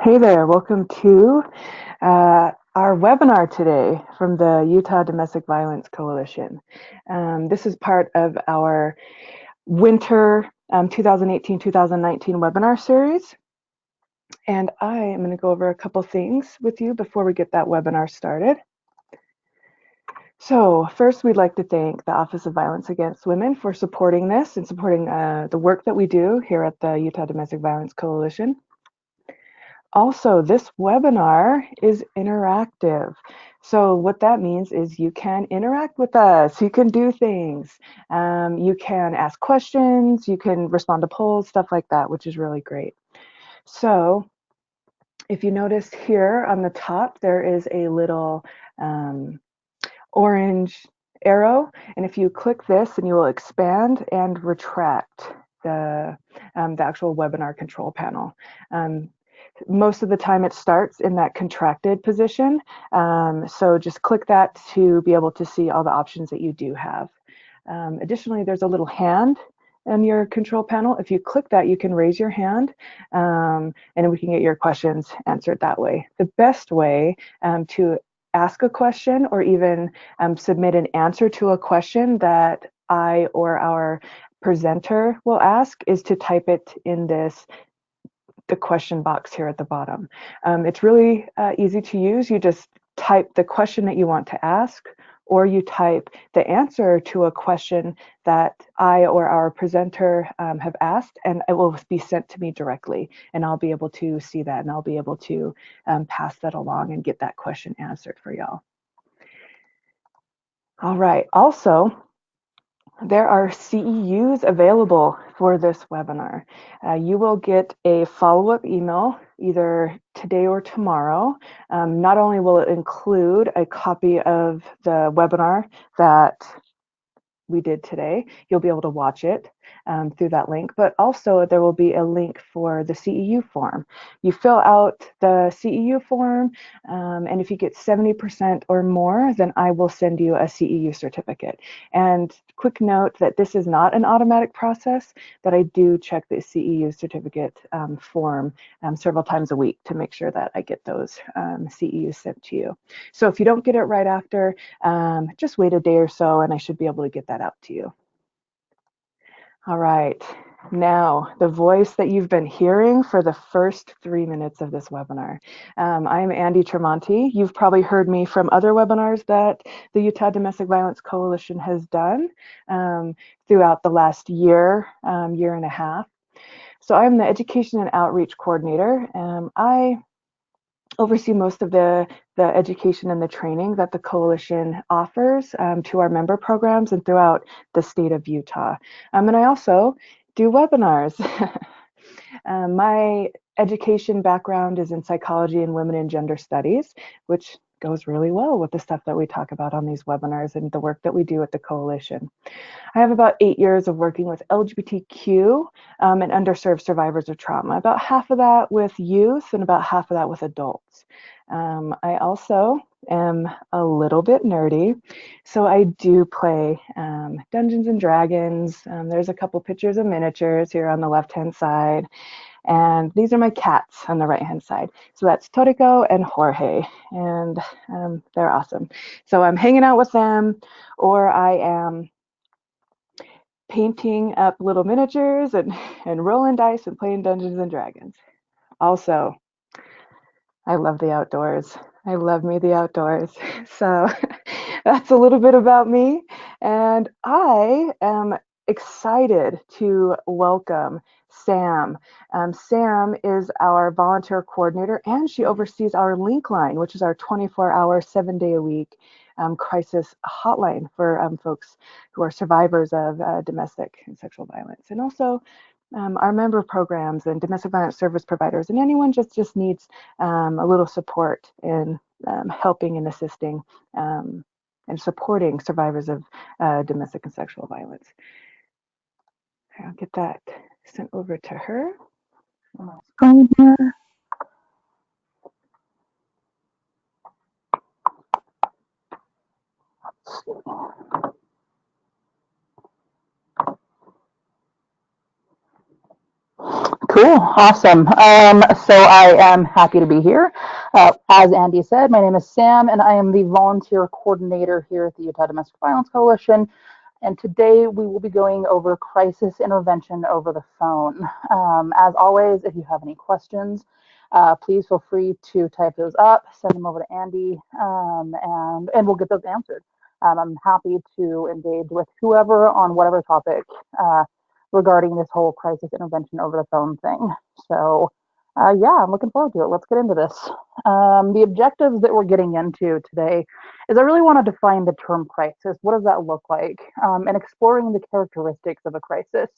Hey there, welcome to our webinar today from the Utah Domestic Violence Coalition. This is part of our winter 2018-2019 webinar series. And I am going to go over a couple things with you before we get that webinar started. So first, we'd like to thank the Office of Violence Against Women for supporting this and supporting the work that we do here at the Utah Domestic Violence Coalition. Also, this webinar is interactive. So what that means is you can interact with us, you can do things, you can ask questions, you can respond to polls, stuff like that, which is really great. So if you notice here on the top, there is a little orange arrow, and if you click this, and you will expand and retract the actual webinar control panel. Most of the time it starts in that contracted position. So just click that to be able to see all the options that you do have. Additionally, there's a little hand on your control panel. If you click that, you can raise your hand and we can get your questions answered that way. The best way to ask a question or even submit an answer to a question that I or our presenter will ask is to type it in the question box here at the bottom. It's really easy to use. You just type the question that you want to ask, or you type the answer to a question that I or our presenter have asked, and it will be sent to me directly, and I'll be able to see that, and I'll be able to pass that along and get that question answered for y'all. All right, also, there are CEUs available for this webinar. You will get a follow-up email either today or tomorrow. Not only will it include a copy of the webinar that we did today, you'll be able to watch it through that link, but also there will be a link for the CEU form. You fill out the CEU form, and if you get 70% or more, then I will send you a CEU certificate. And quick note that this is not an automatic process, that I do check the CEU certificate form several times a week to make sure that I get those CEUs sent to you. So if you don't get it right after, just wait a day or so and I should be able to get that out to you. All right, now the voice that you've been hearing for the first 3 minutes of this webinar. I'm Andy Tremonti. You've probably heard me from other webinars that the Utah Domestic Violence Coalition has done throughout the last year, year and a half. So I'm the Education and Outreach Coordinator. I oversee most of the education and the training that the coalition offers to our member programs and throughout the state of Utah. And I also do webinars. My education background is in psychology and women and gender studies, which goes really well with the stuff that we talk about on these webinars and the work that we do at the coalition. I have about 8 years of working with LGBTQ and underserved survivors of trauma, about half of that with youth and about half of that with adults. I also am a little bit nerdy, so I do play Dungeons and Dragons. There's a couple pictures of miniatures here on the left-hand side. And these are my cats on the right-hand side. So that's Toriko and Jorge, and they're awesome. So I'm hanging out with them, or I am painting up little miniatures and rolling dice and playing Dungeons and Dragons. Also, I love the outdoors. I love me the outdoors. So that's a little bit about me. And I am excited to welcome Sam. Sam is our volunteer coordinator, and she oversees our link line, which is our 24-hour, 7-day-a-week crisis hotline for folks who are survivors of domestic and sexual violence, and also our member programs and domestic violence service providers, and anyone just needs a little support in helping and assisting and supporting survivors of domestic and sexual violence. I'll get that sent over to her. Go here. Cool, awesome. So I am happy to be here. As Andy said, my name is Sam, and I am the volunteer coordinator here at the Utah Domestic Violence Coalition. And today we will be going over crisis intervention over the phone. As always, if you have any questions, please feel free to type those up, send them over to Andy, and we'll get those answered. I'm happy to engage with whoever on whatever topic regarding this whole crisis intervention over the phone thing. So, yeah, I'm looking forward to it. Let's get into this. The objectives that we're getting into today is I really want to define the term crisis. What does that look like? And exploring the characteristics of a crisis.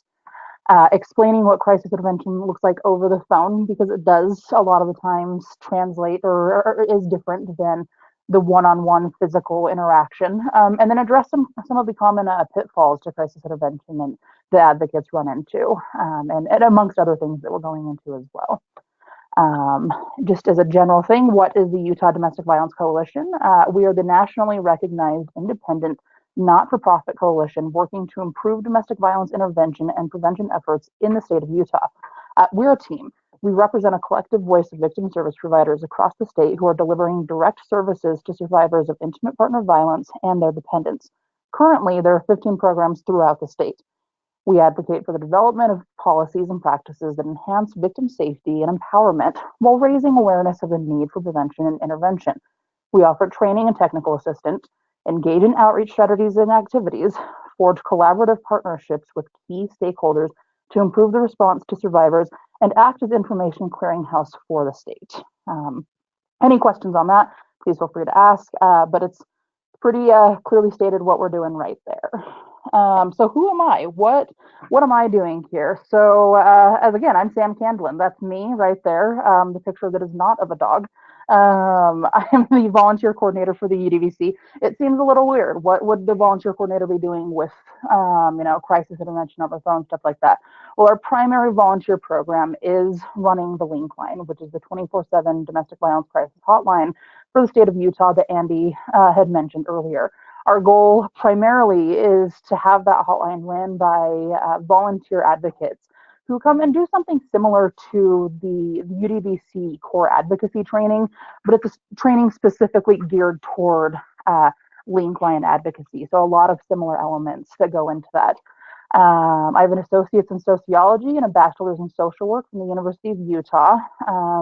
Explaining what crisis intervention looks like over the phone because it does a lot of the times translate or is different than the one-on-one physical interaction, and then address some of the common pitfalls to crisis intervention and the advocates run into, and amongst other things that we're going into as well. Um, just as a general thing, what is the Utah Domestic Violence Coalition? We are the nationally recognized independent not-for-profit coalition working to improve domestic violence intervention and prevention efforts in the state of Utah. We're a team. We represent a collective voice of victim service providers across the state who are delivering direct services to survivors of intimate partner violence and their dependents. Currently, there are 15 programs throughout the state. We advocate for the development of policies and practices that enhance victim safety and empowerment while raising awareness of the need for prevention and intervention. We offer training and technical assistance, engage in outreach strategies and activities, forge collaborative partnerships with key stakeholders to improve the response to survivors, and act as information clearinghouse for the state. Any questions on that, please feel free to ask, but it's pretty clearly stated what we're doing right there. So who am I? What am I doing here? So as again, I'm Sam Candlin. That's me right there. The picture that is not of a dog. I am the volunteer coordinator for the UDVC. It seems a little weird. What would the volunteer coordinator be doing with, crisis intervention over the phone, stuff like that? Well, our primary volunteer program is running the Link Line, which is the 24/7 domestic violence crisis hotline for the state of Utah that Andy had mentioned earlier. Our goal primarily is to have that hotline ran by volunteer advocates who come and do something similar to the UDVC core advocacy training, but it's a training specifically geared toward link line advocacy. So a lot of similar elements that go into that. I have an associate's in sociology and a bachelor's in social work from the University of Utah,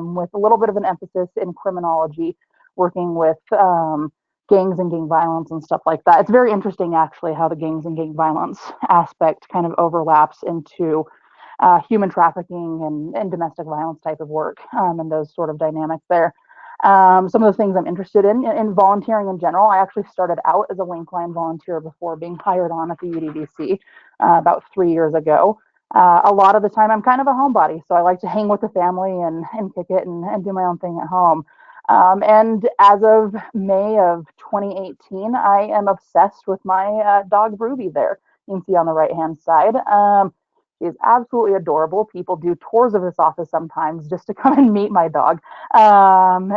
with a little bit of an emphasis in criminology, working with gangs and gang violence and stuff like that. It's very interesting, actually, how the gangs and gang violence aspect kind of overlaps into human trafficking and domestic violence type of work, and those sort of dynamics there. Some of the things I'm interested in volunteering in general. I actually started out as a link line volunteer before being hired on at the UDVC about 3 years ago. A lot of the time, I'm kind of a homebody, so I like to hang with the family and kick it and do my own thing at home. And as of May of 2018, I am obsessed with my dog Ruby there. You can see on the right hand side. She is absolutely adorable. People do tours of this office sometimes just to come and meet my dog. And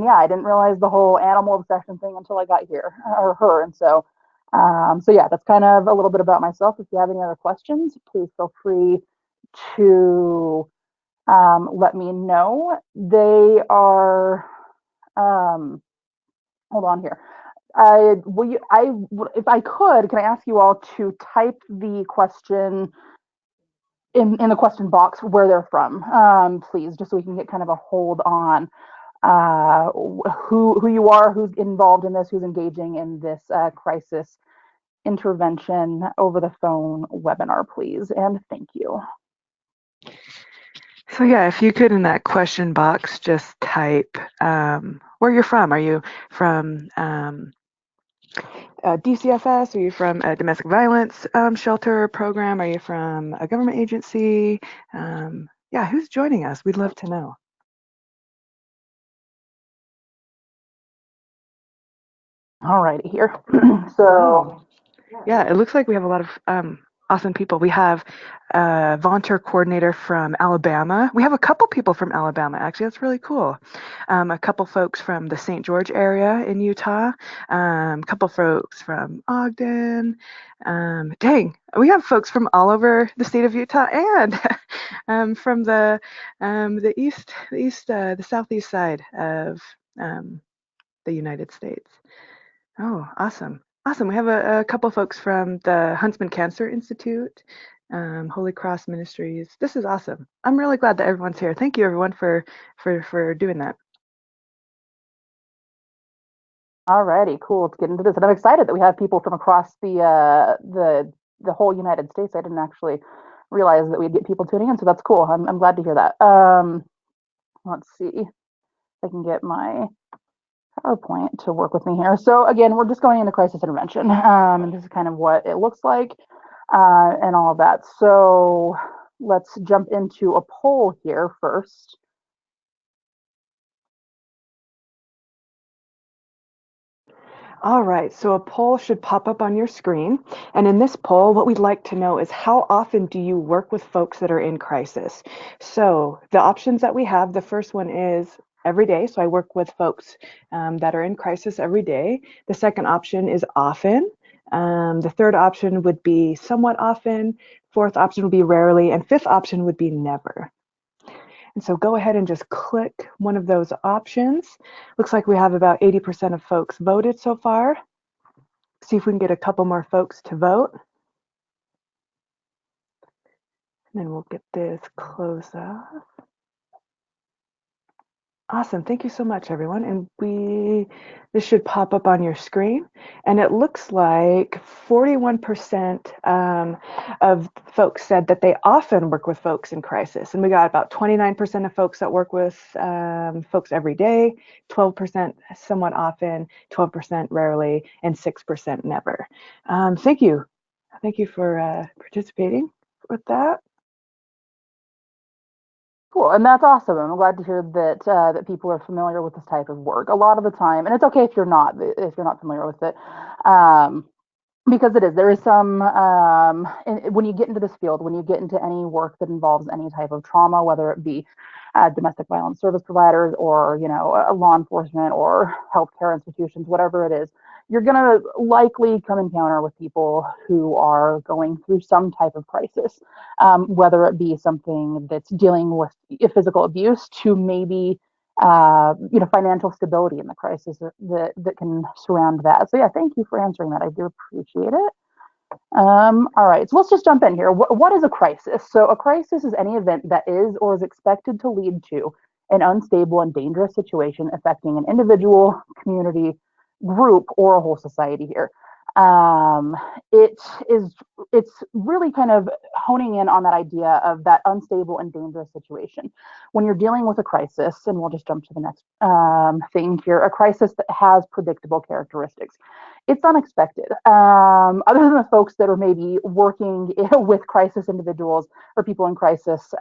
yeah, I didn't realize the whole animal obsession thing until I got here or her. And so yeah, that's kind of a little bit about myself. If you have any other questions, please feel free to let me know. They are hold on here. If I could, can I ask you all to type the question in the question box where they're from, please, just so we can get kind of a hold on who you are, who's involved in this, who's engaging in this crisis intervention over the phone webinar, please, and thank you. So yeah, if you could in that question box just type where you're from. Are you from DCFS? Are you from a domestic violence shelter program? Are you from a government agency? Yeah, who's joining us? We'd love to know. All righty here. So yeah, it looks like we have a lot of awesome people. We have a volunteer coordinator from Alabama. We have a couple people from Alabama, actually. That's really cool. A couple folks from the St. George area in Utah, a couple folks from Ogden. Dang, we have folks from all over the state of Utah and from the southeast side of um, the United States. Oh, awesome. Awesome. We have a couple folks from the Huntsman Cancer Institute, Holy Cross Ministries. This is awesome. I'm really glad that everyone's here. Thank you, everyone, for doing that. Alrighty, cool. Let's get into this. And I'm excited that we have people from across the whole United States. I didn't actually realize that we'd get people tuning in, so that's cool. I'm glad to hear that. Let's see if I can get my PowerPoint to work with me here. So again, we're just going into crisis intervention, and this is kind of what it looks like, and all of that. So let's jump into a poll here first. All right, so a poll should pop up on your screen. And in this poll, what we'd like to know is how often do you work with folks that are in crisis? So the options that we have, the first one is every day. So I work with folks that are in crisis every day. The second option is often. The third option would be somewhat often. Fourth option would be rarely. And fifth option would be never. And so go ahead and just click one of those options. Looks like we have about 80% of folks voted so far. See if we can get a couple more folks to vote. And then we'll get this closed off. Awesome. Thank you so much, everyone. And this should pop up on your screen. And it looks like 41% of folks said that they often work with folks in crisis. And we got about 29% of folks that work with folks every day, 12% somewhat often, 12% rarely, and 6% never. Thank you. Thank you for participating with that. Cool, and that's awesome. I'm glad to hear that that people are familiar with this type of work. A lot of the time, and it's okay if you're not familiar with it, um, because it is. There is some when you get into this field, when you get into any work that involves any type of trauma, whether it be domestic violence service providers or law enforcement or healthcare institutions, whatever it is, you're going to likely come encounter with people who are going through some type of crisis, whether it be something that's dealing with physical abuse to maybe financial stability in the crisis that can surround that. So yeah, thank you for answering that. I do appreciate it. All right, so let's just jump in here. What is a crisis? So a crisis is any event that is or is expected to lead to an unstable and dangerous situation affecting an individual, community, group, or a whole society here. Um, it is it's really kind of honing in on that idea of that unstable and dangerous situation. When you're dealing with a crisis, and we'll just jump to the next thing here, a crisis that has predictable characteristics. It's unexpected. Other than the folks that are maybe working with crisis individuals or people in crisis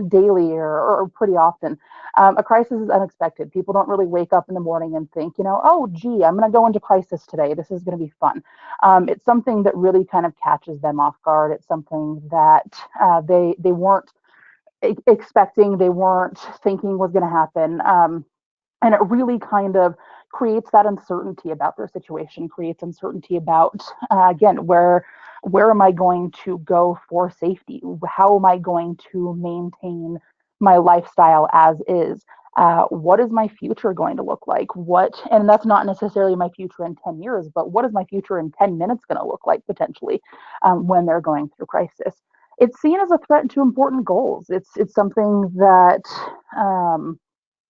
daily or pretty often, a crisis is unexpected. People don't really wake up in the morning and think, oh, gee, I'm going to go into crisis today. This is going to be fun. It's something that really kind of catches them off guard. It's something that they weren't expecting, they weren't thinking was going to happen. And it really kind of creates that uncertainty about their situation, creates uncertainty about again, where am I going to go for safety? How am I going to maintain my lifestyle as is? What is my future going to look like? And that's not necessarily my future in 10 years, but what is my future in 10 minutes going to look like potentially when they're going through crisis? It's seen as a threat to important goals. It's something that,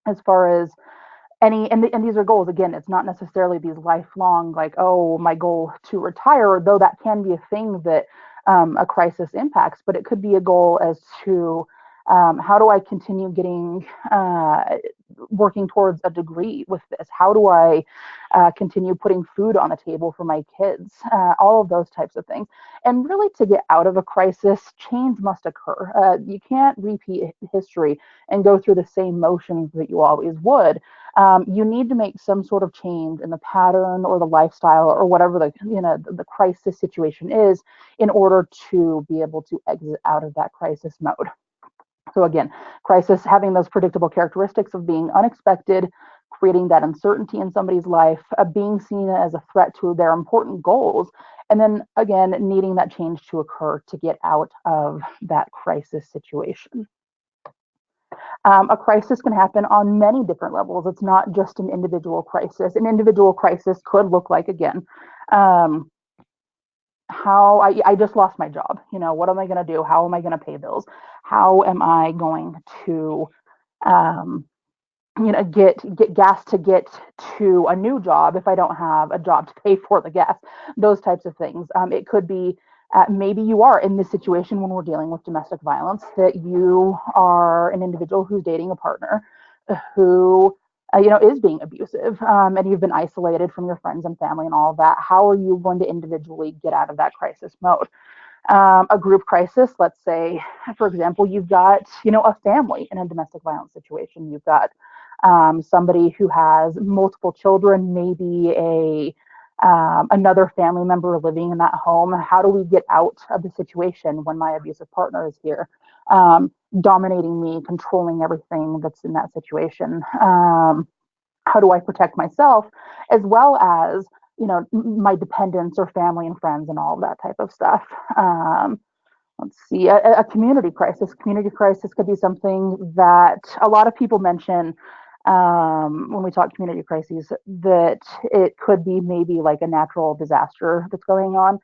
as far as and these are goals, again, it's not necessarily these lifelong, like, oh, my goal to retire, though that can be a thing that a crisis impacts, but it could be a goal as to how do I continue getting working towards a degree with this? How do I continue putting food on the table for my kids? All of those types of things. And really, to get out of a crisis, change must occur. You can't repeat history and go through the same motions that you always would. You need to make some sort of change in the pattern or the lifestyle or whatever the crisis situation is in order to be able to exit out of that crisis mode. So again, crisis having those predictable characteristics of being unexpected, creating that uncertainty in somebody's life, being seen as a threat to their important goals, and then again, needing that change to occur to get out of that crisis situation. A crisis can happen on many different levels. It's not just an individual crisis. An individual crisis could look like, again, um, how I just lost my job. What am I going to do? How am I going to pay bills? How am I going to um, get gas to get to a new job if I don't have a job to pay for the gas? Those types of things. It could be maybe you are in this situation when we're dealing with domestic violence, that you are an individual who's dating a partner who is being abusive, and you've been isolated from your friends and family and all of that. How are you going to individually get out of that crisis mode? A group crisis, let's say, for example, you've got, a family in a domestic violence situation. You've got somebody who has multiple children, maybe another family member living in that home. How do we get out of the situation when my abusive partner is here, dominating me, controlling everything that's in that situation? How do I protect myself as well as my dependents or family and friends and all of that type of stuff? Let's see, a community crisis. Community crisis could be something that a lot of people mention when we talk community crises, that it could be maybe like a natural disaster that's going on.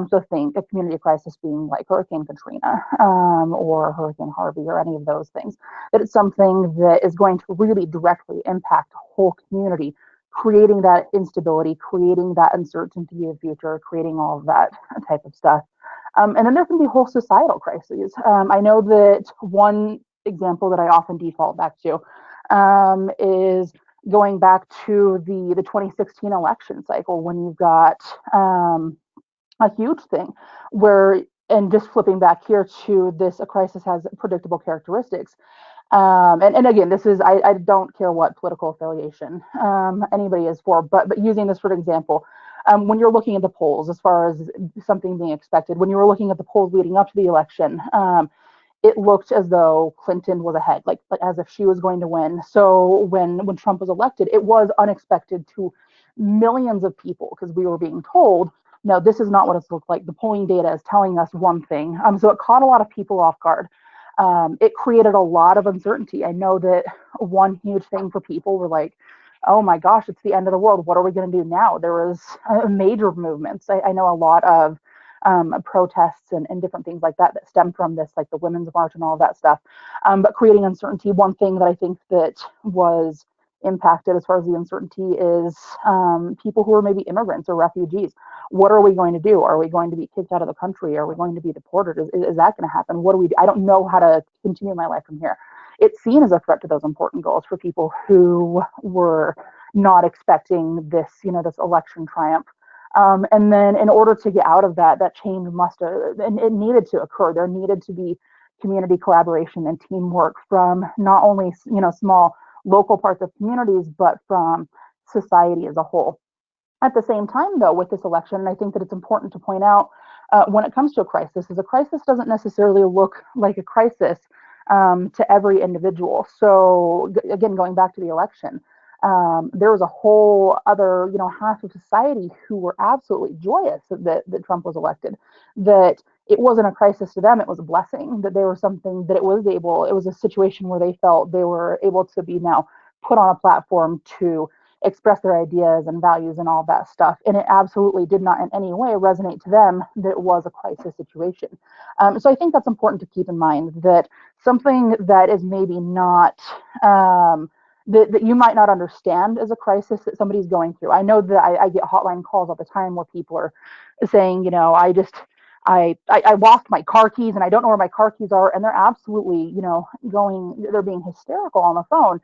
So think a community crisis being like Hurricane Katrina, or Hurricane Harvey, or any of those things. That it's something that is going to really directly impact a whole community, creating that instability, creating that uncertainty of the future, creating all of that type of stuff. And then there can be whole societal crises. I know that one example that I often default back to is going back to the 2016 election cycle, when you've got a huge thing where, and just flipping back here to this, a crisis has predictable characteristics. And again, this is, I don't care what political affiliation anybody is for, but using this for an example, when you're looking at the polls, as far as something being expected, when you were looking at the polls leading up to the election, it looked as though Clinton was ahead, like as if she was going to win. So when Trump was elected, it was unexpected to millions of people, because we were being told, no, this is not what it's looked like. The polling data is telling us one thing. So it caught a lot of people off guard. It created a lot of uncertainty. I know that one huge thing for people were like, oh my gosh, it's the end of the world. What are we going to do now? There was major movements. I know a lot of protests and different things like that stem from this, like the Women's March and all of that stuff. But creating uncertainty, one thing that I think that was impacted as far as the uncertainty is people who are maybe immigrants or refugees. What are we going to do? Are we going to be kicked out of the country? Are we going to be deported? Is that going to happen? What do we do? I don't know how to continue my life from here. It's seen as a threat to those important goals for people who were not expecting this, this election triumph. And then in order to get out of that, that change must have, and it needed to occur. There needed to be community collaboration and teamwork from not only, small local parts of communities, but from society as a whole. At the same time, though, with this election, and I think that it's important to point out, when it comes to a crisis, is a crisis doesn't necessarily look like a crisis to every individual. So again, going back to the election, there was a whole other, half of society who were absolutely joyous that Trump was elected, that it wasn't a crisis to them, it was a blessing, that there was something that it was a situation where they felt they were able to be now put on a platform to express their ideas and values and all that stuff. And it absolutely did not in any way resonate to them that it was a crisis situation. So I think that's important to keep in mind, that something that is maybe not that you might not understand as a crisis that somebody's going through. I know that I get hotline calls all the time where people are saying, I lost my car keys and I don't know where my car keys are, and they're absolutely, they're being hysterical on the phone,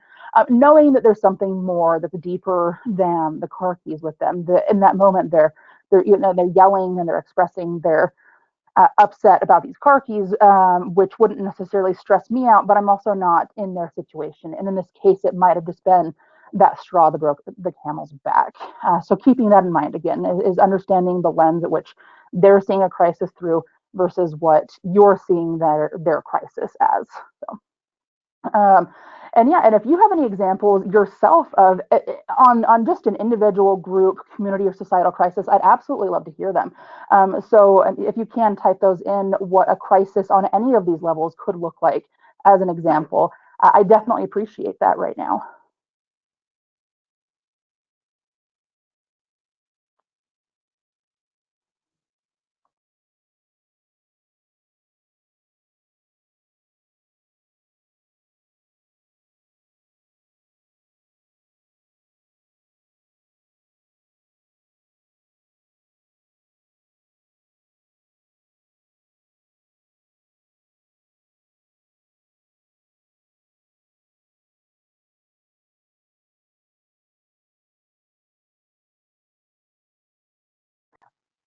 knowing that there's something more that's deeper than the car keys with them. In that moment, they're yelling and they're expressing their upset about these car keys, which wouldn't necessarily stress me out, but I'm also not in their situation. And in this case, it might have just been that straw that broke the camel's back. So keeping that in mind again is understanding the lens at which they're seeing a crisis through versus what you're seeing their crisis as. Um, and yeah, and if you have any examples yourself of on just an individual, group, community, or societal crisis, I'd absolutely love to hear them. So if you can type those in, what a crisis on any of these levels could look like as an example, I definitely appreciate that right now.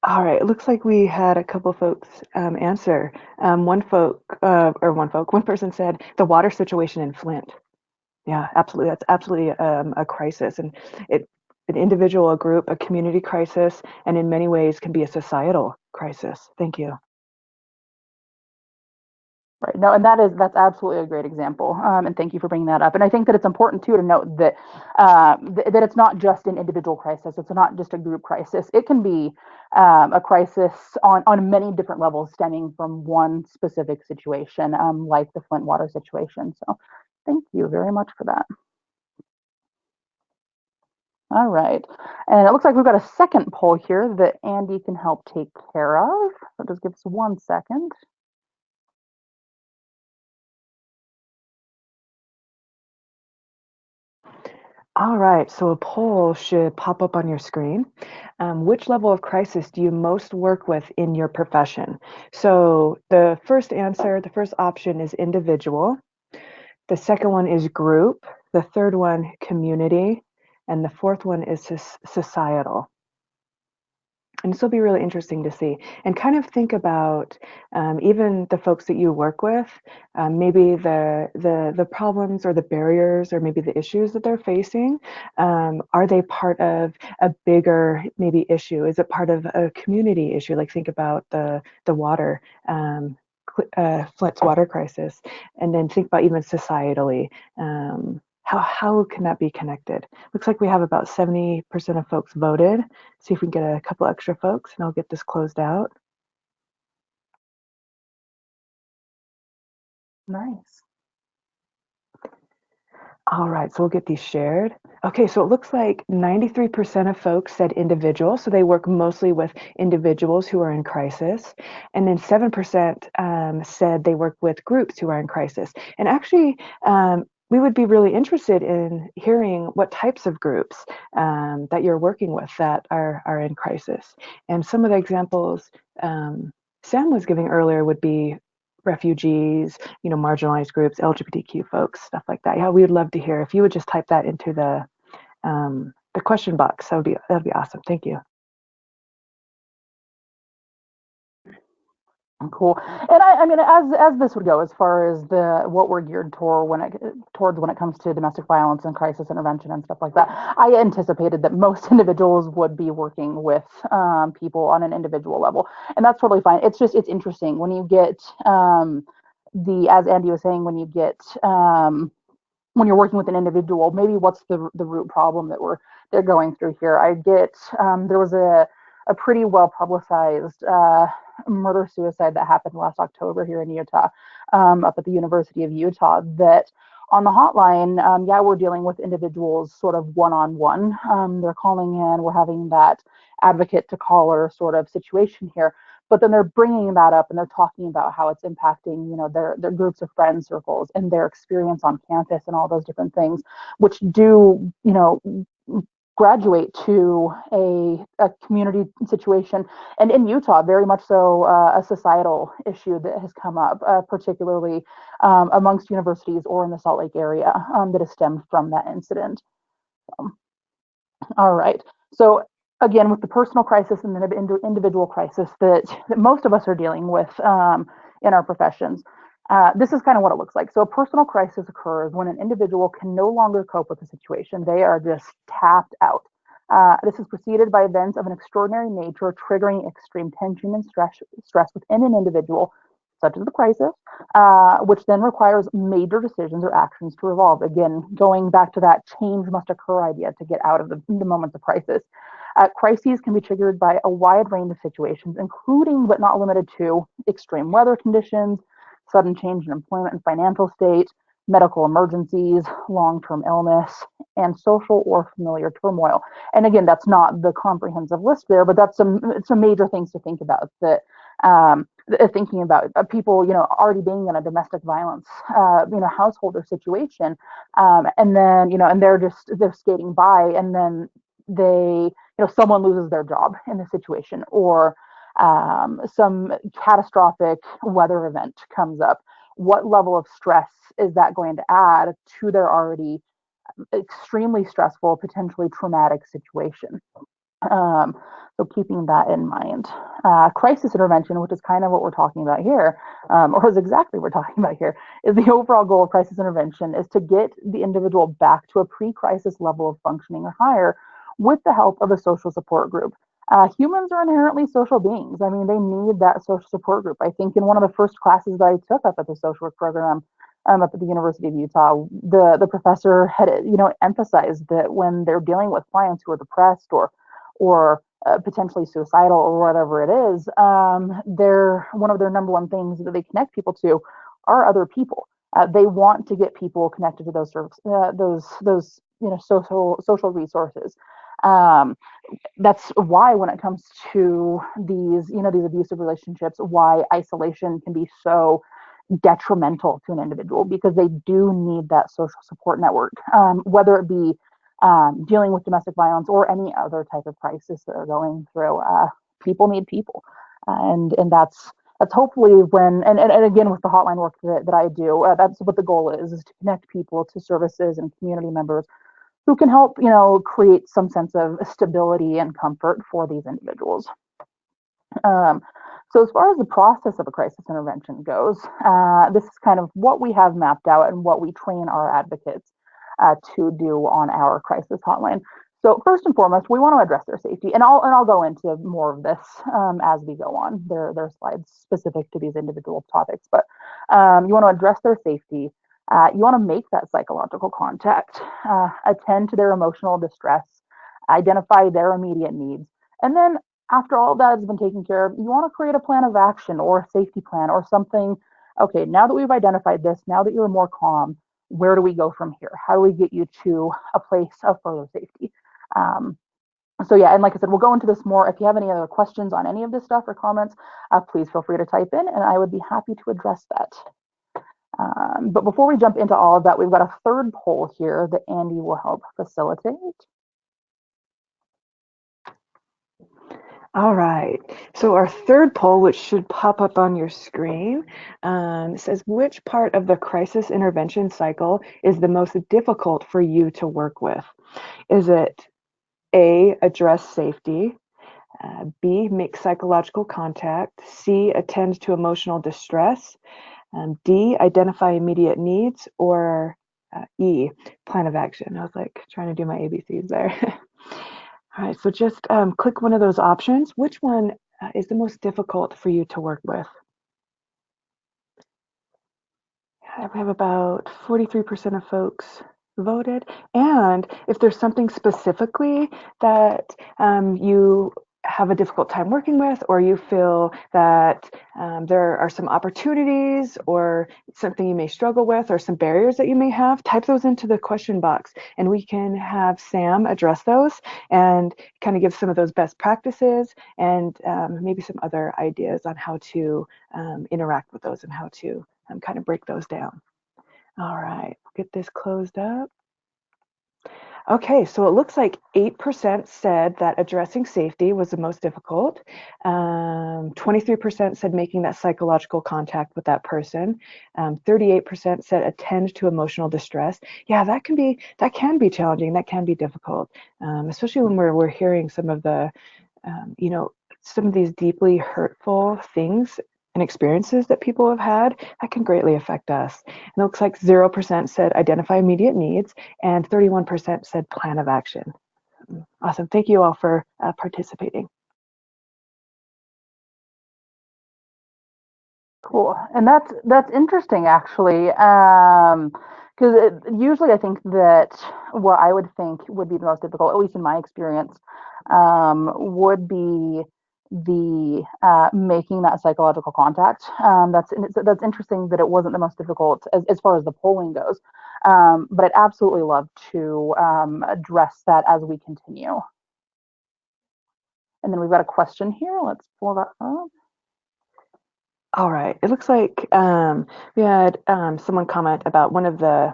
All right, it looks like we had a couple folks answer. One person said the water situation in Flint. Yeah, absolutely. That's absolutely a crisis, and it an individual, a group, a community crisis, and in many ways can be a societal crisis. Thank you. Right. No, and that's absolutely a great example. And thank you for bringing that up. And I think that it's important too to note that that it's not just an individual crisis. It's not just a group crisis. It can be a crisis on many different levels, stemming from one specific situation, like the Flint water situation. So, thank you very much for that. All right. And it looks like we've got a second poll here that Andy can help take care of. So just give us 1 second. All right, so a poll should pop up on your screen. Which level of crisis do you most work with in your profession? So the first answer, the first option is individual. The second one is group. The third one, community. And the fourth one is societal. And this will be really interesting to see and kind of think about even the folks that you work with, maybe the problems or the barriers or maybe the issues that they're facing. Are they part of a bigger maybe issue? Is it part of a community issue? Like think about the water. Flint's water crisis, and then think about even societally, how can that be connected? Looks like we have about 70% of folks voted. See if we can get a couple extra folks, and I'll get this closed out. Nice. All right, so we'll get these shared. Okay, so it looks like 93% of folks said individual, so they work mostly with individuals who are in crisis. And then 7% said they work with groups who are in crisis. And actually, we would be really interested in hearing what types of groups that you're working with that are in crisis. And some of the examples Sam was giving earlier would be refugees, marginalized groups, LGBTQ folks, stuff like that. Yeah, we would love to hear if you would just type that into the question box. That'd be awesome. Thank you. Cool. And I mean, as this would go, as far as the what we're geared toward when it comes to domestic violence and crisis intervention and stuff like that, I anticipated that most individuals would be working with people on an individual level, and that's totally fine. It's interesting when you get the as Andy was saying, when you get when you're working with an individual, maybe what's the root problem that they're going through here. I get there was a pretty well publicized murder suicide that happened last October here in Utah, up at the University of Utah. That on the hotline, yeah, we're dealing with individuals sort of one on one. They're calling in. We're having that advocate to caller sort of situation here, but then they're bringing that up and they're talking about how it's impacting their groups of friend circles and their experience on campus and all those different things, which do graduate to a community situation, and in Utah very much so a societal issue that has come up, particularly amongst universities or in the Salt Lake area, that has stemmed from that incident. um, all right. So again, with the personal crisis and the individual crisis that most of us are dealing with in our professions, This is kind of what it looks like. So a personal crisis occurs when an individual can no longer cope with the situation. They are just tapped out. This is preceded by events of an extraordinary nature, triggering extreme tension and stress within an individual, such as the crisis, which then requires major decisions or actions to resolve. Again, going back to that change must occur idea to get out of the moments of crisis. Crises can be triggered by a wide range of situations, including but not limited to extreme weather conditions, sudden change in employment and financial state, medical emergencies, long-term illness, and social or familiar turmoil. And again, that's not the comprehensive list there, but that's some major things to think about that thinking about people, already being in a domestic violence, household or situation, and then, and they're skating by, and then someone loses their job in the situation, or some catastrophic weather event comes up. What level of stress is that going to add to their already extremely stressful, potentially traumatic situation? Um, so keeping that in mind. Crisis intervention, which is kind of what we're talking about here, or is exactly what we're talking about here, is the overall goal of crisis intervention is to get the individual back to a pre-crisis level of functioning or higher with the help of a social support group. Humans are inherently social beings. I mean, they need that social support group. I think in one of the first classes that I took up at the social work program, up at the University of Utah, the professor had emphasized that when they're dealing with clients who are depressed or potentially suicidal or whatever it is, they're one of their number one things that they connect people to are other people. They want to get people connected to those those social resources. Um, that's why when it comes to these abusive relationships, why isolation can be so detrimental to an individual, because they do need that social support network, whether it be dealing with domestic violence or any other type of crisis that they're going through. People need people, and that's hopefully when, and again with the hotline work that I do, that's what the goal is to connect people to services and community members who can help create some sense of stability and comfort for these individuals. Um, so as far as the process of a crisis intervention goes, this is kind of what we have mapped out and what we train our advocates to do on our crisis hotline. So first and foremost, we want to address their safety, and I'll go into more of this as we go on. There are slides specific to these individual topics, but you want to address their safety. You want to make that psychological contact, attend to their emotional distress, identify their immediate needs, and then after all that has been taken care of, you want to create a plan of action or a safety plan or something. Okay, now that we've identified this, now that you're more calm, where do we go from here? How do we get you to a place of further safety? Um, so yeah, and like I said, we'll go into this more. If you have any other questions on any of this stuff or comments, please feel free to type in, and I would be happy to address that. But before we jump into all of that, we've got a third poll here that Andy will help facilitate. All right, so our third poll, which should pop up on your screen, says which part of the crisis intervention cycle is the most difficult for you to work with? Is it A, address safety, B, make psychological contact, C, attend to emotional distress, D, identify immediate needs, or E, plan of action? I was like trying to do my ABCs there. All right, so just click one of those options. Which one is the most difficult for you to work with? We have about 43% of folks voted. And if there's something specifically that you have a difficult time working with, or you feel that there are some opportunities or something you may struggle with or some barriers that you may have, type those into the question box and we can have Sam address those and kind of give some of those best practices and maybe some other ideas on how to interact with those and how to kind of break those down. All right, get this closed up. Okay, so it looks like 8% said that addressing safety was the most difficult. 23% said making that psychological contact with that person. 38% said attend to emotional distress. Yeah, that can be challenging. That can be difficult, especially when we're hearing some of the, some of these deeply hurtful things and experiences that people have had, that can greatly affect us. And it looks like 0% said identify immediate needs, and 31% said plan of action. Awesome. Thank you all for participating. Cool, and that's interesting actually, because usually I think that what I would think would be the most difficult, at least in my experience, would be the making that psychological contact. That's interesting that it wasn't the most difficult as far as the polling goes, but I'd absolutely love to address that as we continue. And then we've got a question here. Let's pull that up. All right. It looks like we had someone comment about one of the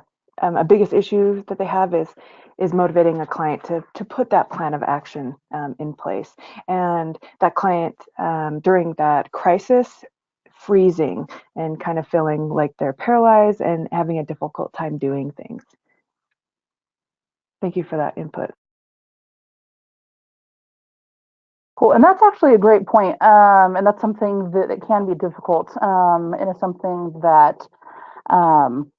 biggest issues that they have is motivating a client to put that plan of action in place, and that client during that crisis freezing and kind of feeling like they're paralyzed and having a difficult time doing things. Thank you for that input. Cool, and that's actually a great point, and that's something that can be difficult, and is something um,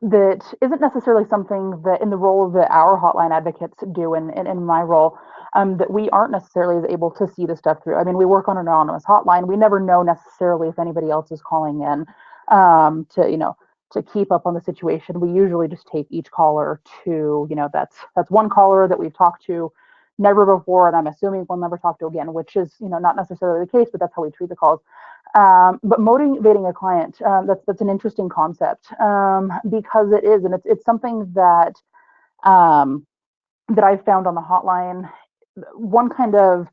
that isn't necessarily something that in the role that our hotline advocates do, in my role, that we aren't necessarily able to see the stuff through. I mean, we work on an anonymous hotline. We never know necessarily if anybody else is calling in, to to keep up on the situation. We usually just take each caller to, that's one caller that we've talked to never before, and I'm assuming we'll never talk to again, which is, not necessarily the case, but that's how we treat the calls. But motivating a client, that's an interesting concept, because it is, and it's something um, that I've found on the hotline. One kind of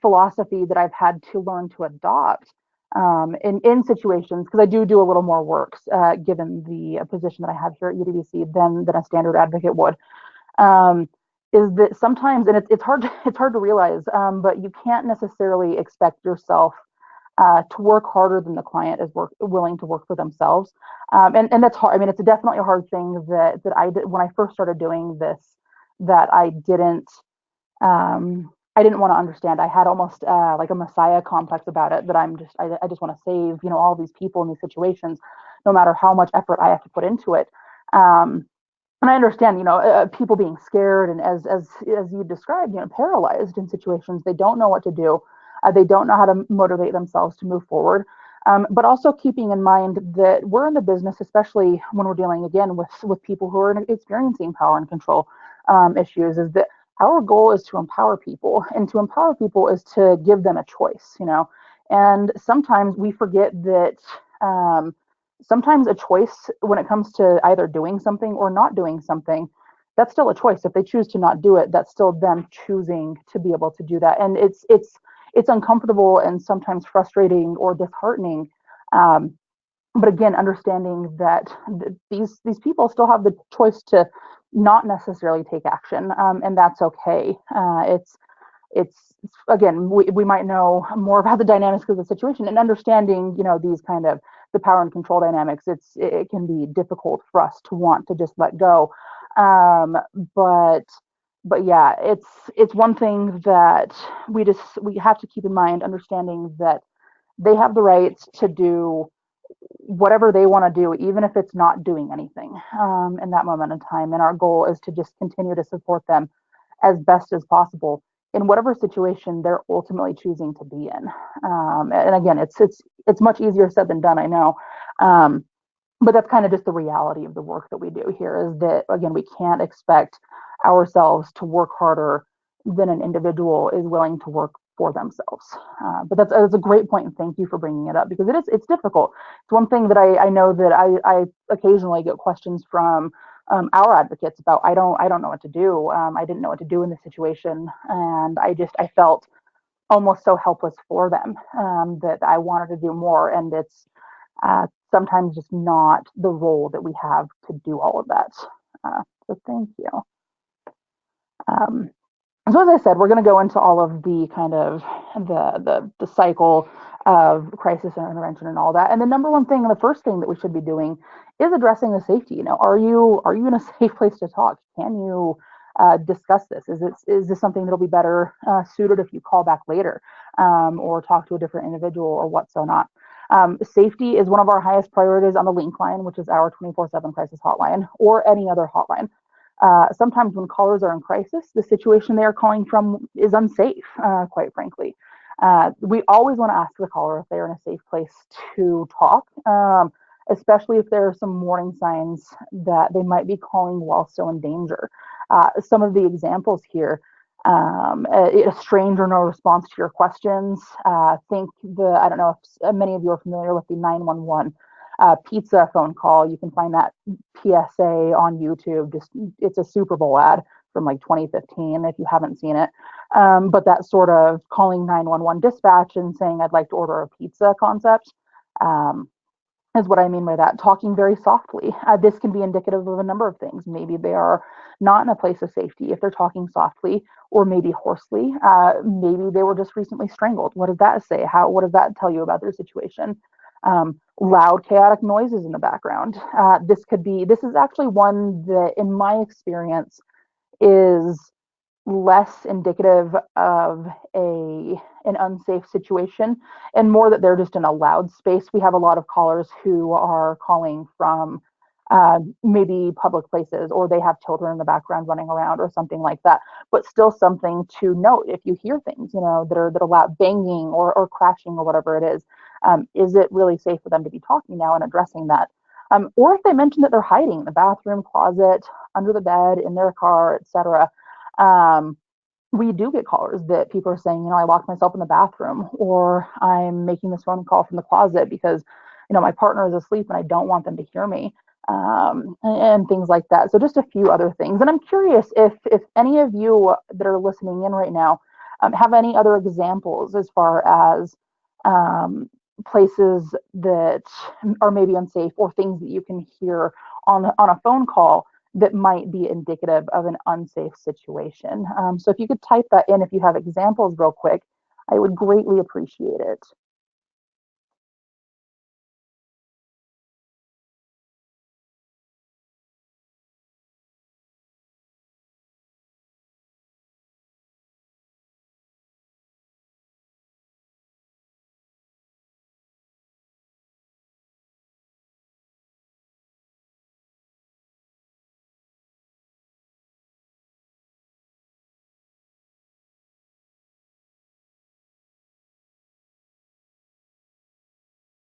philosophy that I've had to learn to adopt, in situations, because I do a little more work, given the position that I have here at UWC than a standard advocate would. Um, is that sometimes, and it's hard it's hard to realize, but you can't necessarily expect yourself to work harder than the client is willing to work for themselves. And that's hard. I mean, it's definitely a hard thing that I did when I first started doing this, that I didn't want to understand. I had almost like a messiah complex about it, that I just want to save, all these people in these situations, no matter how much effort I have to put into it. Um, and I understand, people being scared, and as you described, paralyzed in situations. They don't know what to do. They don't know how to motivate themselves to move forward. But also keeping in mind that we're in the business, especially when we're dealing again with people who are experiencing power and control issues, is that our goal is to empower people, and to empower people is to give them a choice. And sometimes we forget that. Sometimes a choice, when it comes to either doing something or not doing something, that's still a choice. If they choose to not do it, that's still them choosing to be able to do that. And it's uncomfortable and sometimes frustrating or disheartening. But again, understanding that these people still have the choice to not necessarily take action, and that's okay. It's again, we might know more about the dynamics of the situation, and understanding, these kind of the power and control dynamics. It can be difficult for us to want to just let go. um, but but yeah, it's one thing that we have to keep in mind, understanding that they have the right to do whatever they want to do, even if it's not doing anything, in that moment in time. And our goal is to just continue to support them as best as possible in whatever situation they're ultimately choosing to be in. And again, it's much easier said than done, I know. Um, but that's kind of just the reality of the work that we do here, is that again, we can't expect ourselves to work harder than an individual is willing to work for themselves. But that's a great point, and thank you for bringing it up, because it's difficult. It's one thing that I know that I occasionally get questions from our advocates about. I don't know what to do. I didn't know what to do in this situation, and I felt almost so helpless for them, that I wanted to do more, and it's sometimes just not the role that we have to do all of that. So thank you. Um, so as I said, we're going to go into all of the kind of the cycle of crisis and intervention and all that. And the number one thing, and the first thing that we should be doing, is addressing the safety. Are you in a safe place to talk? Can you discuss this? Is this something that'll be better suited if you call back later, or talk to a different individual, or what so not? Safety is one of our highest priorities on the link line, which is our 24/7 crisis hotline, or any other hotline. Sometimes when callers are in crisis, the situation they are calling from is unsafe, quite frankly. We always want to ask the caller if they're in a safe place to talk, especially if there are some warning signs that they might be calling while still in danger. Some of the examples here: a strange or no response to your questions. Think I don't know if many of you are familiar with the 911 pizza phone call. You can find that PSA on YouTube. It's a Super Bowl ad from like 2015 if you haven't seen it. But that sort of calling 911 dispatch and saying I'd like to order a pizza concept. Is what I mean by that. Talking very softly. This can be indicative of a number of things. Maybe they are not in a place of safety if they're talking softly, or maybe hoarsely. Maybe they were just recently strangled. What does that say? What does that tell you about their situation? Loud, chaotic noises in the background. This is actually one that, in my experience, is less indicative of an unsafe situation and more that they're just in a loud space. We have a lot of callers who are calling from maybe public places, or they have children in the background running around or something like that, but still something to note. If you hear things, that are loud, banging or crashing or whatever it is it really safe for them to be talking now and addressing that? Or if they mention that they're hiding in the bathroom, closet, under the bed, in their car, etc. um, we do get callers that people are saying, I locked myself in the bathroom, or I'm making this phone call from the closet because, my partner is asleep and I don't want them to hear me, and things like that. So just a few other things. And I'm curious if any of you that are listening in right now have any other examples as far as um, places that are maybe unsafe, or things that you can hear on a phone call that might be indicative of an unsafe situation. So if you could type that in, if you have examples real quick, I would greatly appreciate it.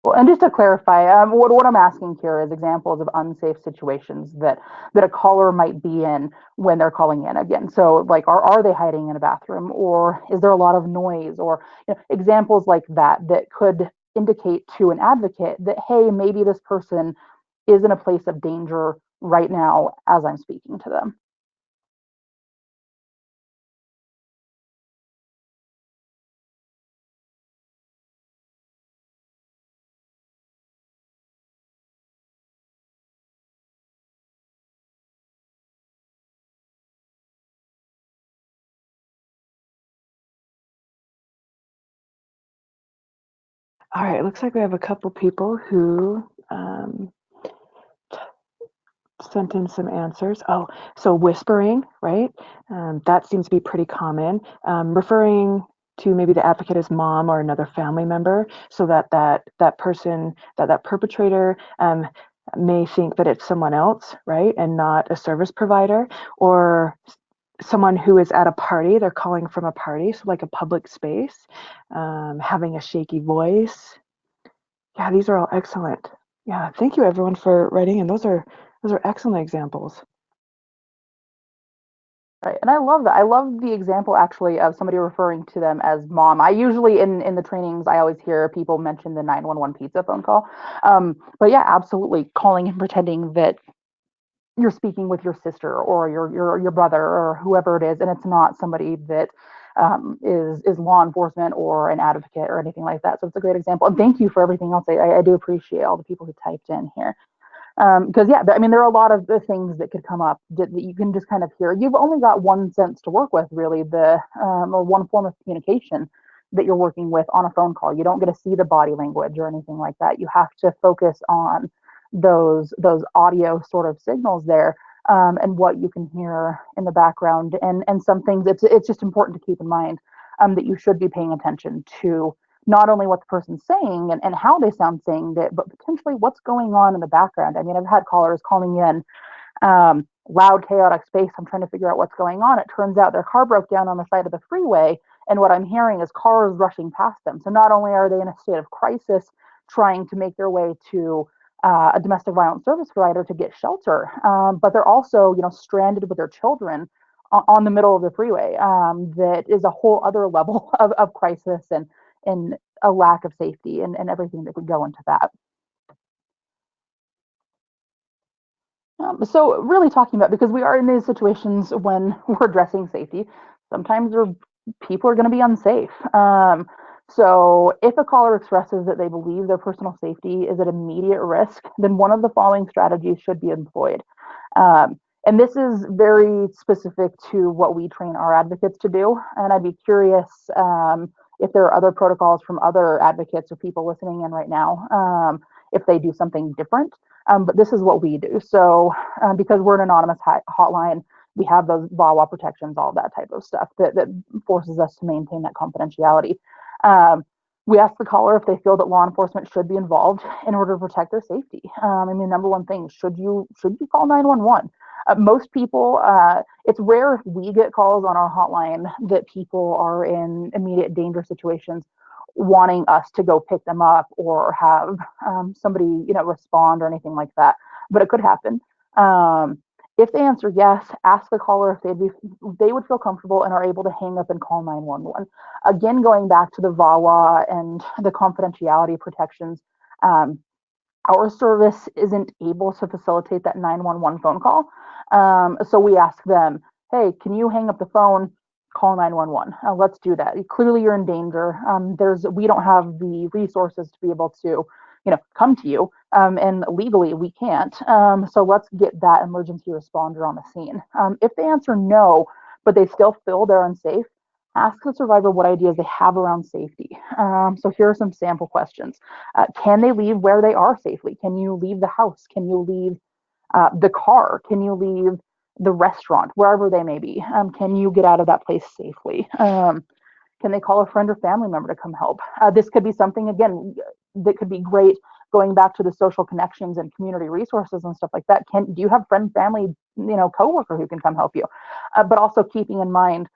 Well, and just to clarify, what I'm asking here is examples of unsafe situations that a caller might be in when they're calling in again. So, like, are they hiding in a bathroom, or is there a lot of noise, or examples like that could indicate to an advocate that, hey, maybe this person is in a place of danger right now as I'm speaking to them. All right, it looks like we have a couple people who sent in some answers. Oh, so whispering, right? That seems to be pretty common. Referring to maybe the advocate as mom or another family member, so that person, that perpetrator may think that it's someone else, right, and not a service provider, or someone who is at a party. They're calling from a party, so like a public space, having a shaky voice. Yeah, these are all excellent. Yeah, thank you everyone for writing, and those are excellent examples. Right. And I love that. I love the example actually of somebody referring to them as mom. I usually in the trainings I always hear people mention the 911 pizza phone call. But yeah, absolutely calling and pretending that you're speaking with your sister or your brother or whoever it is, and it's not somebody that is law enforcement or an advocate or anything like that. So it's a great example. And thank you for everything else. I do appreciate all the people who typed in here. Because yeah, I mean, there are a lot of the things that could come up that you can just kind of hear. You've only got one sense to work with, really, or one form of communication that you're working with on a phone call. You don't get to see the body language or anything like that. You have to focus on those audio sort of signals there, and what you can hear in the background, and some things it's just important to keep in mind that you should be paying attention to not only what the person's saying and how they sound saying it, but potentially what's going on in the background. I mean, I've had callers calling in, loud, chaotic space. I'm trying to figure out what's going on. It turns out their car broke down on the side of the freeway, and what I'm hearing is cars rushing past them. So not only are they in a state of crisis, trying to make their way to a domestic violence service provider to get shelter, but they're also, stranded with their children on the middle of the freeway. That is a whole other level of crisis and a lack of safety and everything that would go into that. So really talking about, because we are in these situations when we're addressing safety, sometimes people are going to be unsafe. So if a caller expresses that they believe their personal safety is at immediate risk, then one of the following strategies should be employed. And this is very specific to what we train our advocates to do. And I'd be curious if there are other protocols from other advocates or people listening in right now, if they do something different. But this is what we do. So because we're an anonymous hotline, we have those VAWA protections, all that type of stuff that forces us to maintain that confidentiality. We ask the caller if they feel that law enforcement should be involved in order to protect their safety. I mean, number one thing, should you call 911? Most people, it's rare if we get calls on our hotline that people are in immediate danger situations wanting us to go pick them up or have somebody, respond or anything like that. But it could happen. If they answer yes, ask the caller if they would feel comfortable and are able to hang up and call 911. Again, going back to the VAWA and the confidentiality protections, um, our service isn't able to facilitate that 911 phone call. So we ask them, hey, can you hang up the phone, call 911? Let's do that. Clearly you're in danger. We don't have the resources to be able to, come to you. And legally we can't. So let's get that emergency responder on the scene. If they answer no, but they still feel they're unsafe, ask the survivor what ideas they have around safety. So here are some sample questions. Can they leave where they are safely? Can you leave the house? Can you leave the car? Can you leave the restaurant, wherever they may be? Can you get out of that place safely? Can they call a friend or family member to come help? This could be something, again, that could be great going back to the social connections and community resources and stuff like that. Do you have friend, family, coworker who can come help you? But also keeping in mind,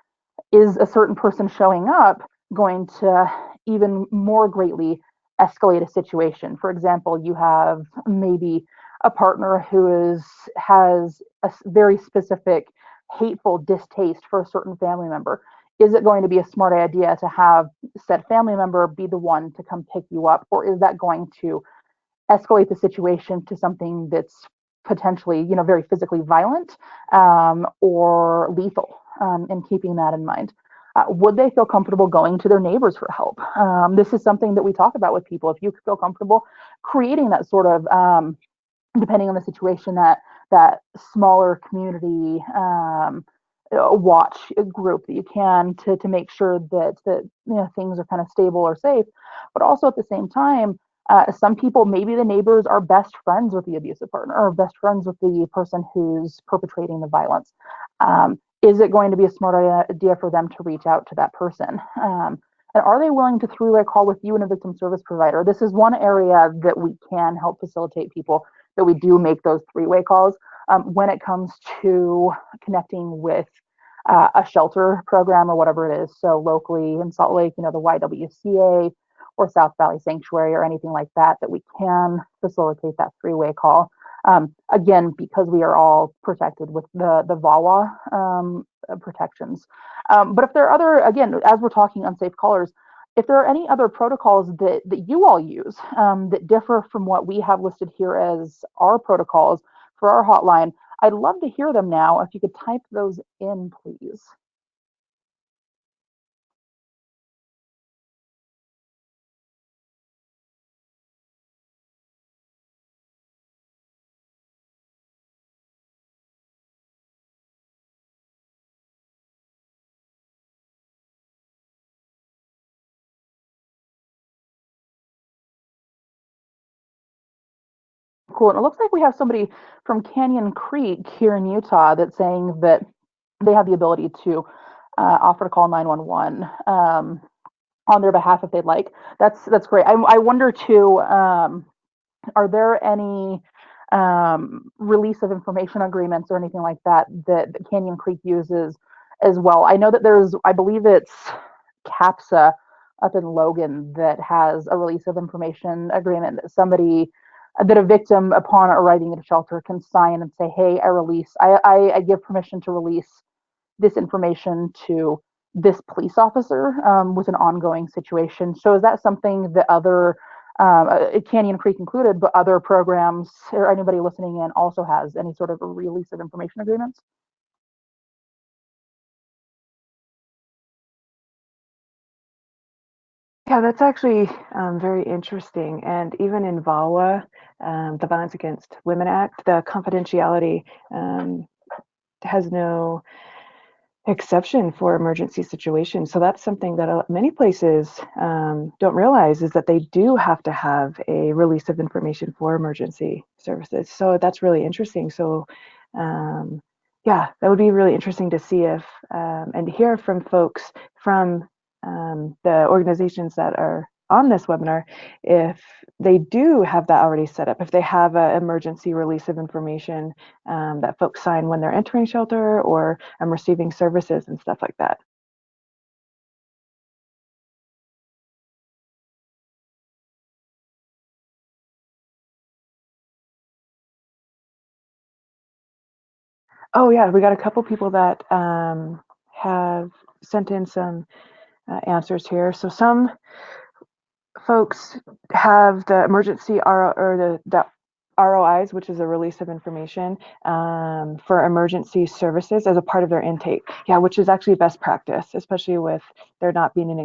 is a certain person showing up going to even more greatly escalate a situation? For example, you have maybe a partner who has a very specific hateful distaste for a certain family member. Is it going to be a smart idea to have said family member be the one to come pick you up, or is that going to escalate the situation to something that's potentially, very physically violent, or lethal, and keeping that in mind. Would they feel comfortable going to their neighbors for help? This is something that we talk about with people. If you feel comfortable creating that sort of, depending on the situation, that smaller community watch group that you can to make sure that things are kind of stable or safe, but also at the same time, some people, maybe the neighbors are best friends with the abusive partner or best friends with the person who's perpetrating the violence. Is it going to be a smart idea for them to reach out to that person? And are they willing to three-way call with you and a victim service provider? This is one area that we can help facilitate people, that we do make those three-way calls when it comes to connecting with a shelter program or whatever it is. So locally in Salt Lake, the YWCA or South Valley Sanctuary or anything like that, that we can facilitate that three-way call. Again, because we are all protected with the VAWA protections. But if there are other, again, as we're talking unsafe callers, if there are any other protocols that you all use that differ from what we have listed here as our protocols for our hotline, I'd love to hear them now. If you could type those in, please. Cool. And it looks like we have somebody from Canyon Creek here in Utah that's saying that they have the ability to offer to call 911. on their behalf if they'd like. That's great. I wonder too. Are there any release of information agreements or anything like that that Canyon Creek uses as well? I know that there's, I believe it's CAPSA up in Logan that has a release of information agreement that somebody, that a victim upon arriving at a shelter can sign and say, hey, I give permission to release this information to this police officer with an ongoing situation. So is that something that other, Canyon Creek included, but other programs or anybody listening in also has any sort of a release of information agreements? Yeah, that's actually very interesting. And even in VAWA, the Violence Against Women Act, the confidentiality has no exception for emergency situations. So that's something that many places don't realize, is that they do have to have a release of information for emergency services. So that's really interesting. So um, yeah, that would be really interesting to see if and hear from folks from the organizations that are on this webinar, if they do have that already set up, if they have an emergency release of information that folks sign when they're entering shelter or receiving services and stuff like that. Oh yeah, we got a couple people that have sent in some answers here. So some folks have the emergency or the ROIs, which is a release of information for emergency services as a part of their intake. Yeah, which is actually best practice, especially with there not being an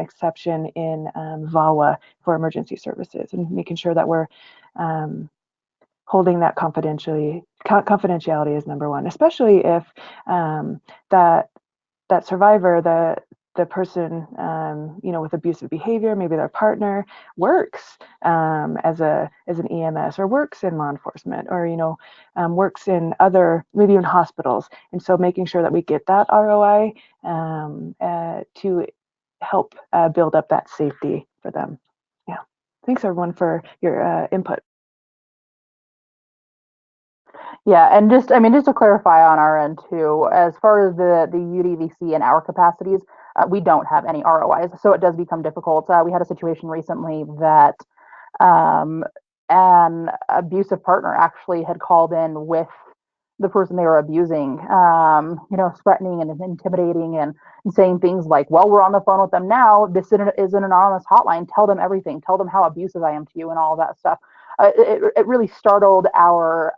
exception in VAWA for emergency services, and making sure that we're um, holding that confidentiality is number one, especially if that that survivor, the person with abusive behavior, maybe their partner works as an EMS, or works in law enforcement, or works in other, maybe in hospitals. And so making sure that we get that ROI to help build up that safety for them. Yeah. Thanks everyone for your input. Yeah, and just, I mean, just to clarify on our end too, as far as the UDVC and our capacities, we don't have any ROIs, so it does become difficult. We had a situation recently that um, an abusive partner actually had called in with the person they were abusing, threatening and intimidating and saying things like, well, we're on the phone with them now. This is an anonymous hotline. Tell them everything. Tell them how abusive I am to you and all of that stuff. It really startled our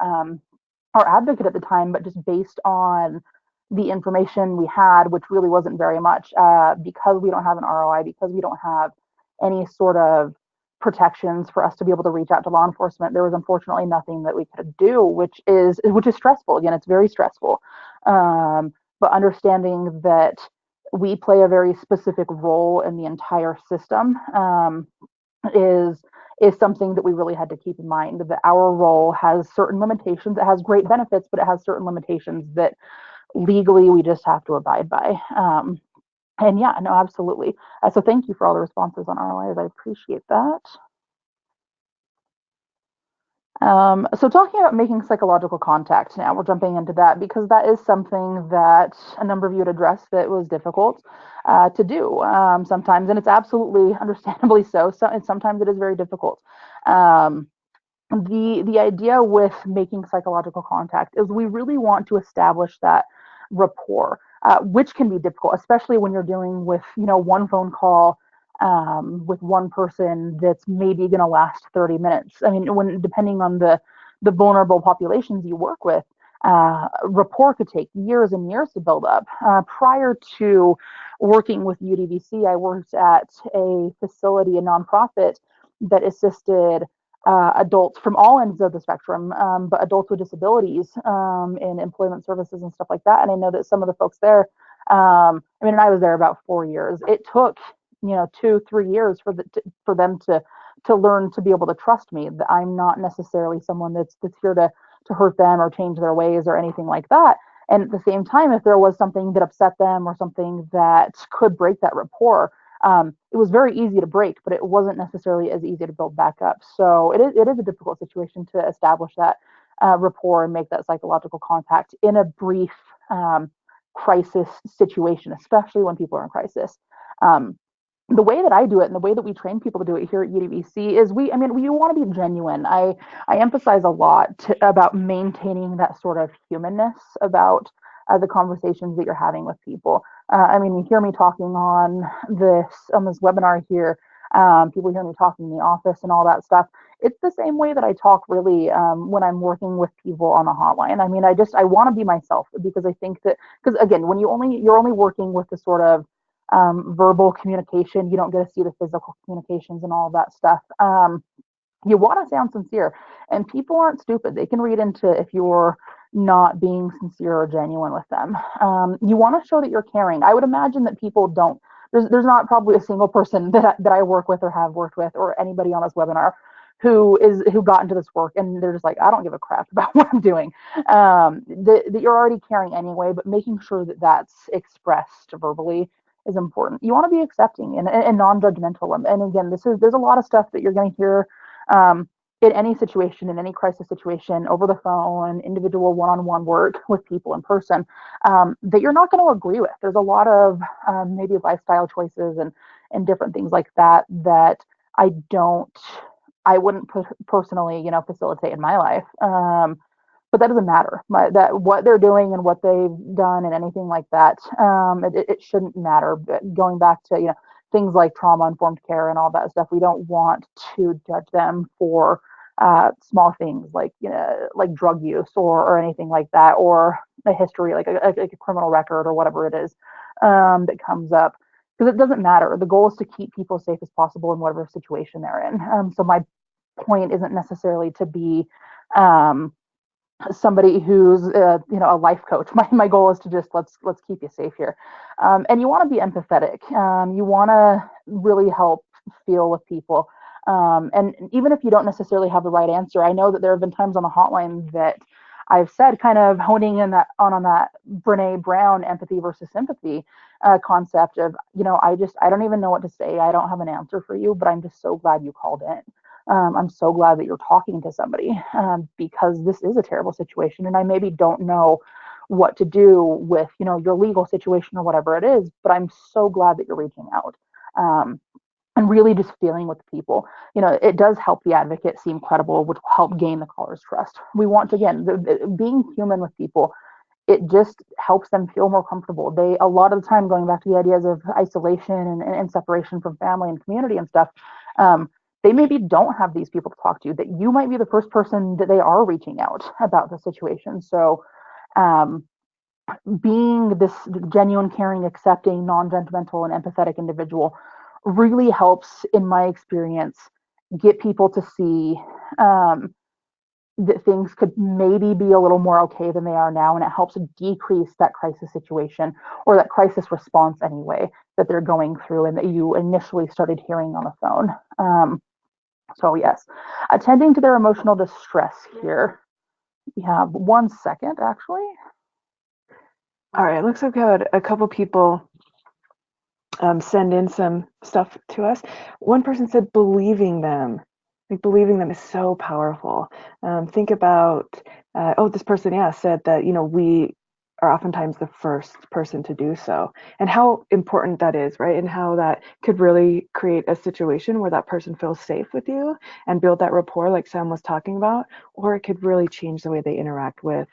advocate at the time, but just based on the information we had, which really wasn't very much, because we don't have an ROI, because we don't have any sort of protections for us to be able to reach out to law enforcement. There was unfortunately nothing that we could do, which is stressful. Again, it's very stressful. But understanding that we play a very specific role in the entire system is is something that we really had to keep in mind, that our role has certain limitations. It has great benefits, but it has certain limitations that legally we just have to abide by. And yeah, no, absolutely. So thank you for all the responses on ROIs. I appreciate that. So talking about making psychological contact now, we're jumping into that because that is something that a number of you had addressed that was difficult to do sometimes, and it's absolutely understandably so. And sometimes it is very difficult. Um, the idea with making psychological contact is we really want to establish that rapport, which can be difficult, especially when you're dealing with one phone call with one person that's maybe going to last 30 minutes. I mean, when depending on the vulnerable populations you work with, rapport could take years and years to build up. Prior to working with UDVC, I worked at a facility, a nonprofit that assisted adults from all ends of the spectrum, but adults with disabilities in employment services and stuff like that. And I know that some of the folks there, and I was there about 4 years. It took 2-3 years for them to learn to be able to trust me, that I'm not necessarily someone that's here to hurt them or change their ways or anything like that. And at the same time, if there was something that upset them or something that could break that rapport, It was very easy to break, but it wasn't necessarily as easy to build back up. So it is a difficult situation to establish that rapport and make that psychological contact in a brief crisis situation, especially when people are in crisis. Um, the way that I do it and the way that we train people to do it here at UDVC is we want to be genuine. I emphasize a lot about maintaining that sort of humanness about the conversations that you're having with people. You hear me talking on this webinar here. People hear me talking in the office and all that stuff. It's the same way that I talk really when I'm working with people on the hotline. I want to be myself because I think that because again, when you're only working with the sort of verbal communication. You don't get to see the physical communications and all of that stuff. You want to sound sincere, and people aren't stupid. They can read into if you're not being sincere or genuine with them. You want to show that you're caring. I would imagine that people don't. There's not probably a single person that I work with or have worked with or anybody on this webinar who got into this work and they're just like, I don't give a crap about what I'm doing. That you're already caring anyway, but making sure that that's expressed verbally is important. You want to be accepting and non-judgmental. And again, there's a lot of stuff that you're going to hear um, in any situation, in any crisis situation, over the phone, individual one-on-one work with people in person, that you're not going to agree with. There's a lot of maybe lifestyle choices and different things like that that I don't, I wouldn't personally, facilitate in my life. But that doesn't matter. That what they're doing and what they've done and anything like that, it shouldn't matter. But going back to things like trauma informed care and all that stuff, we don't want to judge them for small things like drug use or anything like that, or a history like a criminal record or whatever it is that comes up. Because it doesn't matter. The goal is to keep people as safe as possible in whatever situation they're in. So my point isn't necessarily to be um, somebody who's a life coach. My goal is to just let's keep you safe here, and you want to be empathetic. You want to really help feel with people, and even if you don't necessarily have the right answer, I know that there have been times on the hotline that I've said, kind of honing in on that Brene Brown empathy versus sympathy concept of I don't even know what to say. I don't have an answer for you, but I'm just so glad you called in. I'm so glad that you're talking to somebody because this is a terrible situation, and I maybe don't know what to do with your legal situation or whatever it is. But I'm so glad that you're reaching out and really just feeling with people. It does help the advocate seem credible, which will help gain the caller's trust. We want again being human with people. It just helps them feel more comfortable. They a lot of the time going back to the ideas of isolation and separation from family and community and stuff. Um, they maybe don't have these people to talk to. That you might be the first person that they are reaching out about the situation. So, um, being this genuine, caring, accepting, non-judgmental, and empathetic individual really helps, in my experience, get people to see that things could maybe be a little more okay than they are now, and it helps decrease that crisis situation or that crisis response anyway that they're going through and that you initially started hearing on the phone. So yes, attending to their emotional distress here. We have 1 second actually. All right, looks like we had a couple people send in some stuff to us. One person said believing them. Like believing them is so powerful. Think about, this person, said that, we are oftentimes the first person to do so, and how important that is, right? And how that could really create a situation where that person feels safe with you and build that rapport, like Sam was talking about, or it could really change the way they interact with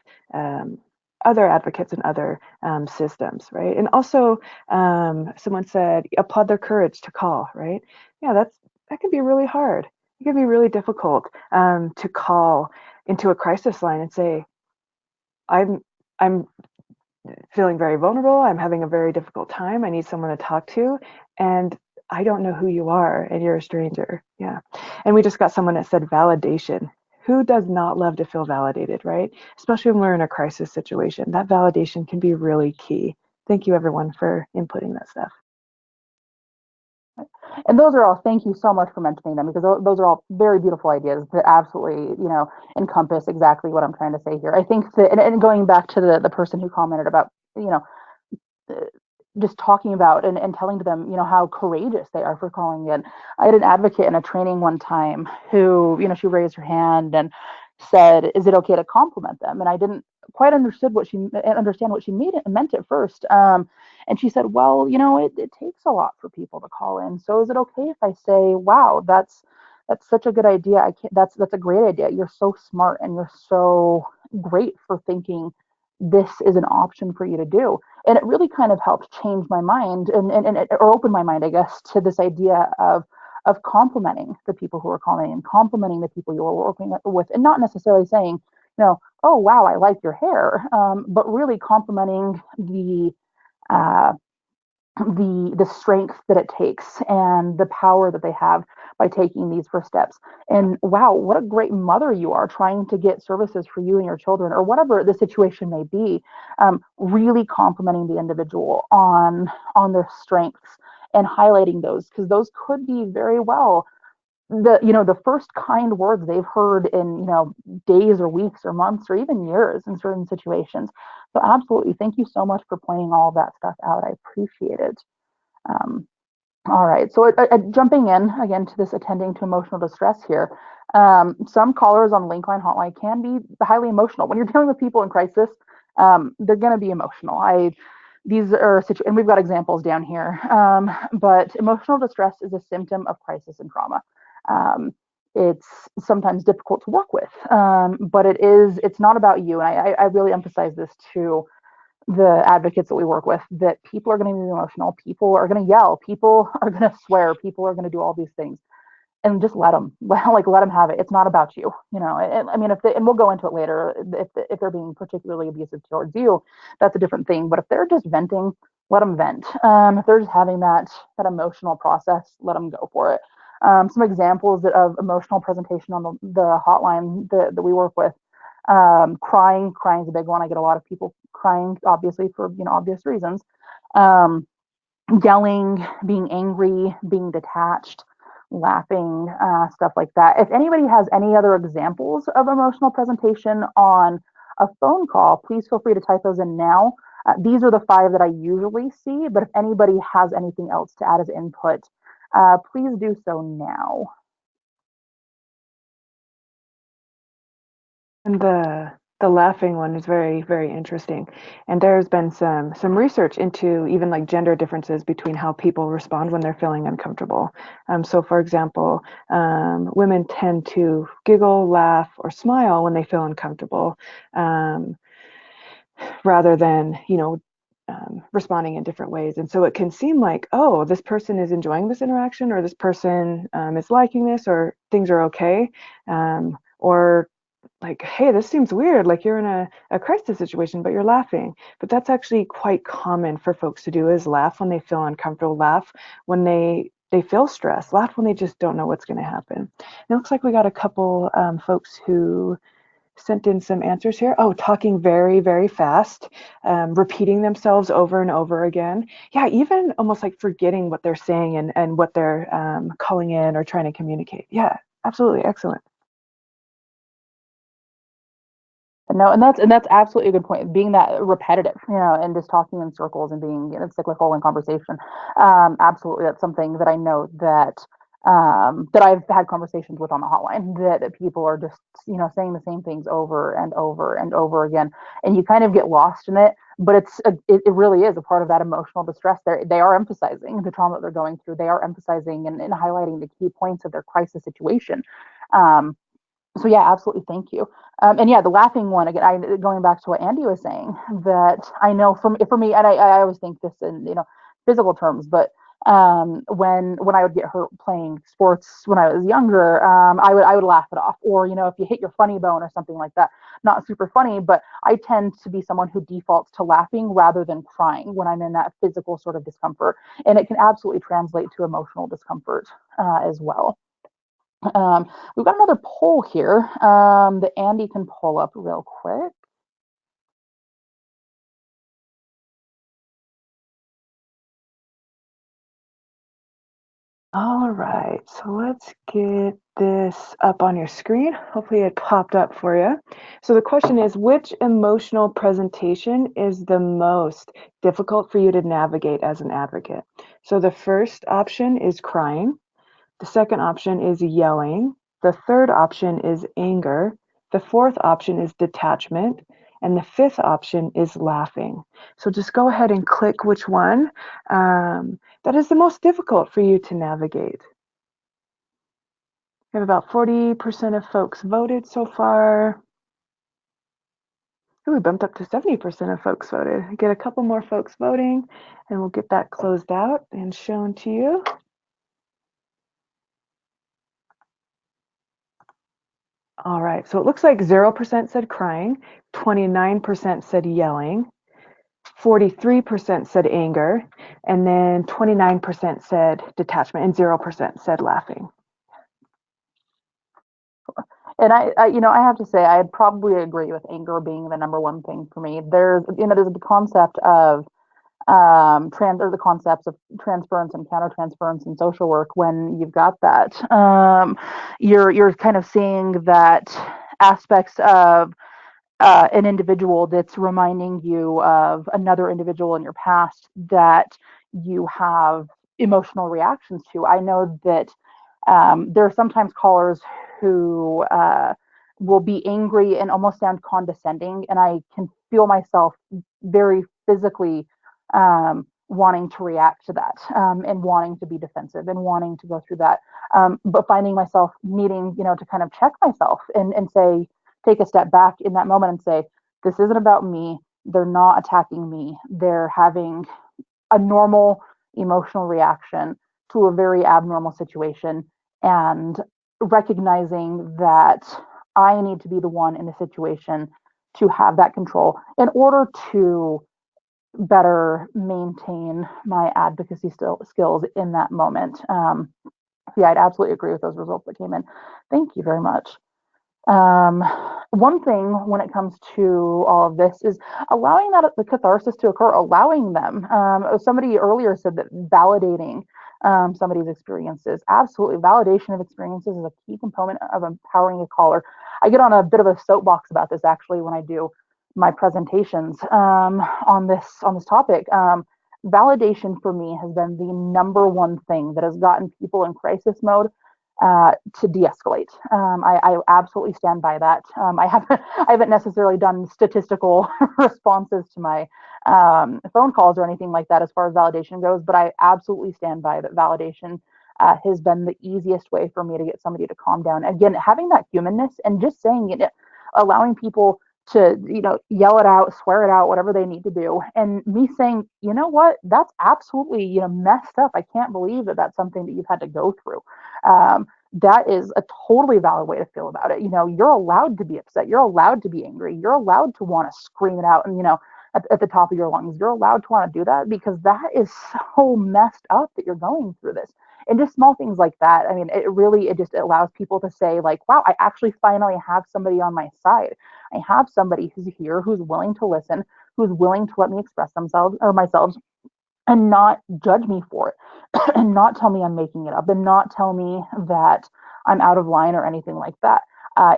other advocates and other systems, right? And also, someone said applaud their courage to call, right? Yeah, that can be really hard. It can be really difficult to call into a crisis line and say, I'm feeling very vulnerable. I'm having a very difficult time. I need someone to talk to, and I don't know who you are, and you're a stranger. Yeah, and we just got someone that said validation. Who does not love to feel validated, right? Especially when we're in a crisis situation. That validation can be really key. Thank you, everyone, for inputting that stuff. And those are all, thank you so much for mentioning them because those are all very beautiful ideas that absolutely, encompass exactly what I'm trying to say here. I think that, and going back to the person who commented about, you know, just talking about and telling to them, how courageous they are for calling in. I had an advocate in a training one time who, she raised her hand and said, "Is it okay to compliment them?" And I didn't quite understand what she meant at first. And she said, "Well, it takes a lot for people to call in. So is it okay if I say, wow, that's such a good idea. I can't, that's a great idea. You're so smart and you're so great for thinking this is an option for you to do." And it really kind of helped change my mind or open my mind, I guess, to this idea of complimenting the people who are calling and complimenting the people you are working with, and not necessarily saying, "Oh wow, I like your hair," but really complimenting uh, the strength that it takes and the power that they have by taking these first steps. And wow, what a great mother you are, trying to get services for you and your children, or whatever the situation may be. Really complimenting the individual on their strengths and highlighting those, because those could be very well the first kind words they've heard in days or weeks or months or even years in certain situations. So absolutely, thank you so much for pointing all of that stuff out. I appreciate it. um, all right, so jumping in again to this attending to emotional distress here. Some callers on Linkline Hotline can be highly emotional. When you're dealing with people in crisis, they're going to be emotional. These are and we've got examples down here. But emotional distress is a symptom of crisis and trauma. Um, it's sometimes difficult to work with, but it's not about you. And I really emphasize this to the advocates that we work with, that people are going to be emotional, people are going to yell, people are going to swear, people are going to do all these things, and just let them let them have it. It's not about you. I mean, and we'll go into it later, if they're being particularly abusive towards you, that's a different thing. But if they're just venting, let them vent. If they're just having that emotional process, let them go for it. Some examples of emotional presentation on the hotline that we work with. Crying is a big one. I get a lot of people crying, obviously, for obvious reasons. um, Yelling, being angry, being detached, laughing, stuff like that. If anybody has any other examples of emotional presentation on a phone call, please feel free to type those in now. These are the 5 that I usually see, but if anybody has anything else to add as input, please do so now. And the laughing one is very, very interesting. And there's been some research into even like gender differences between how people respond when they're feeling uncomfortable. So for example, women tend to giggle, laugh, or smile when they feel uncomfortable, um, rather than, responding in different ways. And so it can seem like, oh, this person is enjoying this interaction, or this person is liking this, or things are okay. Or like, hey, this seems weird, like you're in a crisis situation, but you're laughing. But that's actually quite common for folks to do, is laugh when they feel uncomfortable, laugh when they feel stressed, laugh when they just don't know what's going to happen. And it looks like we got a couple folks who sent in some answers here. Oh, talking very, very fast, repeating themselves over and over again. Yeah, even almost like forgetting what they're saying and what they're calling in or trying to communicate. Yeah, absolutely. Excellent. No, and that's absolutely a good point. Being that repetitive, and just talking in circles and being cyclical in conversation. Absolutely, that's something that I know that I've had conversations with on the hotline, that people are just saying the same things over and over and over again, and you kind of get lost in it. But it really is a part of that emotional distress. They are emphasizing the trauma that they're going through. They are emphasizing and highlighting the key points of their crisis situation. Um, so yeah, absolutely. Thank you. And yeah, the laughing one again. Going back to what Andy was saying, that I know for me, and I always think this in physical terms, but when I would get hurt playing sports when I was younger, I would laugh it off. Or if you hit your funny bone or something like that, not super funny, but I tend to be someone who defaults to laughing rather than crying when I'm in that physical sort of discomfort, and it can absolutely translate to emotional discomfort as well. We've got another poll here that Andy can pull up real quick. All right, so let's get this up on your screen. Hopefully it popped up for you. So the question is, which emotional presentation is the most difficult for you to navigate as an advocate? So the first option is crying. The second option is yelling. The third option is anger. The fourth option is detachment. And the fifth option is laughing. So just go ahead and click which one that is the most difficult for you to navigate. We have about 40% of folks voted so far. Ooh, we bumped up to 70% of folks voted. Get a couple more folks voting, and we'll get that closed out and shown to you. All right, so it looks like 0% said crying, 29% said yelling, 43% said anger, and then 29% said detachment, and 0% said laughing. And I have to say, I'd probably agree with anger being the number one thing for me. There's the concept of the concepts of transference and countertransference in social work. When you've got that, you're kind of seeing that aspects of an individual that's reminding you of another individual in your past that you have emotional reactions to. I know that there are sometimes callers who will be angry and almost sound condescending, and I can feel myself very physically wanting to react to that, and wanting to be defensive and wanting to go through that, but finding myself needing, to kind of check myself and say, take a step back in that moment and say, this isn't about me. They're not attacking me. They're having a normal emotional reaction to a very abnormal situation, and recognizing that I need to be the one in the situation to have that control in order to better maintain my advocacy skills in that moment. Yeah, I'd absolutely agree with those results that came in. Thank you very much. Um, One thing when it comes to all of this is allowing that the catharsis to occur, allowing them. Somebody earlier said that validating somebody's experiences, absolutely, validation of experiences is a key component of empowering a caller. I get on a bit of a soapbox about this actually when I do my presentations on this topic. Validation for me has been the number one thing that has gotten people in crisis mode to de-escalate. I absolutely stand by that. I haven't necessarily done statistical responses to my phone calls or anything like that as far as validation goes, but I absolutely stand by that validation has been the easiest way for me to get somebody to calm down. Again, having that humanness and just saying it, allowing people to yell it out, swear it out, whatever they need to do, and me saying, you know what, that's absolutely messed up. I can't believe that that's something that you've had to go through. That is a totally valid way to feel about it. You're allowed to be upset. You're allowed to be angry. You're allowed to want to scream it out and, at the top of your lungs. You're allowed to want to do that because that is so messed up that you're going through this. And just small things like that. I mean, it just allows people to say, like, wow, I actually finally have somebody on my side. I have somebody who's here, who's willing to listen, who's willing to let me express themselves or myself and not judge me for it and not tell me I'm making it up and not tell me that I'm out of line or anything like that.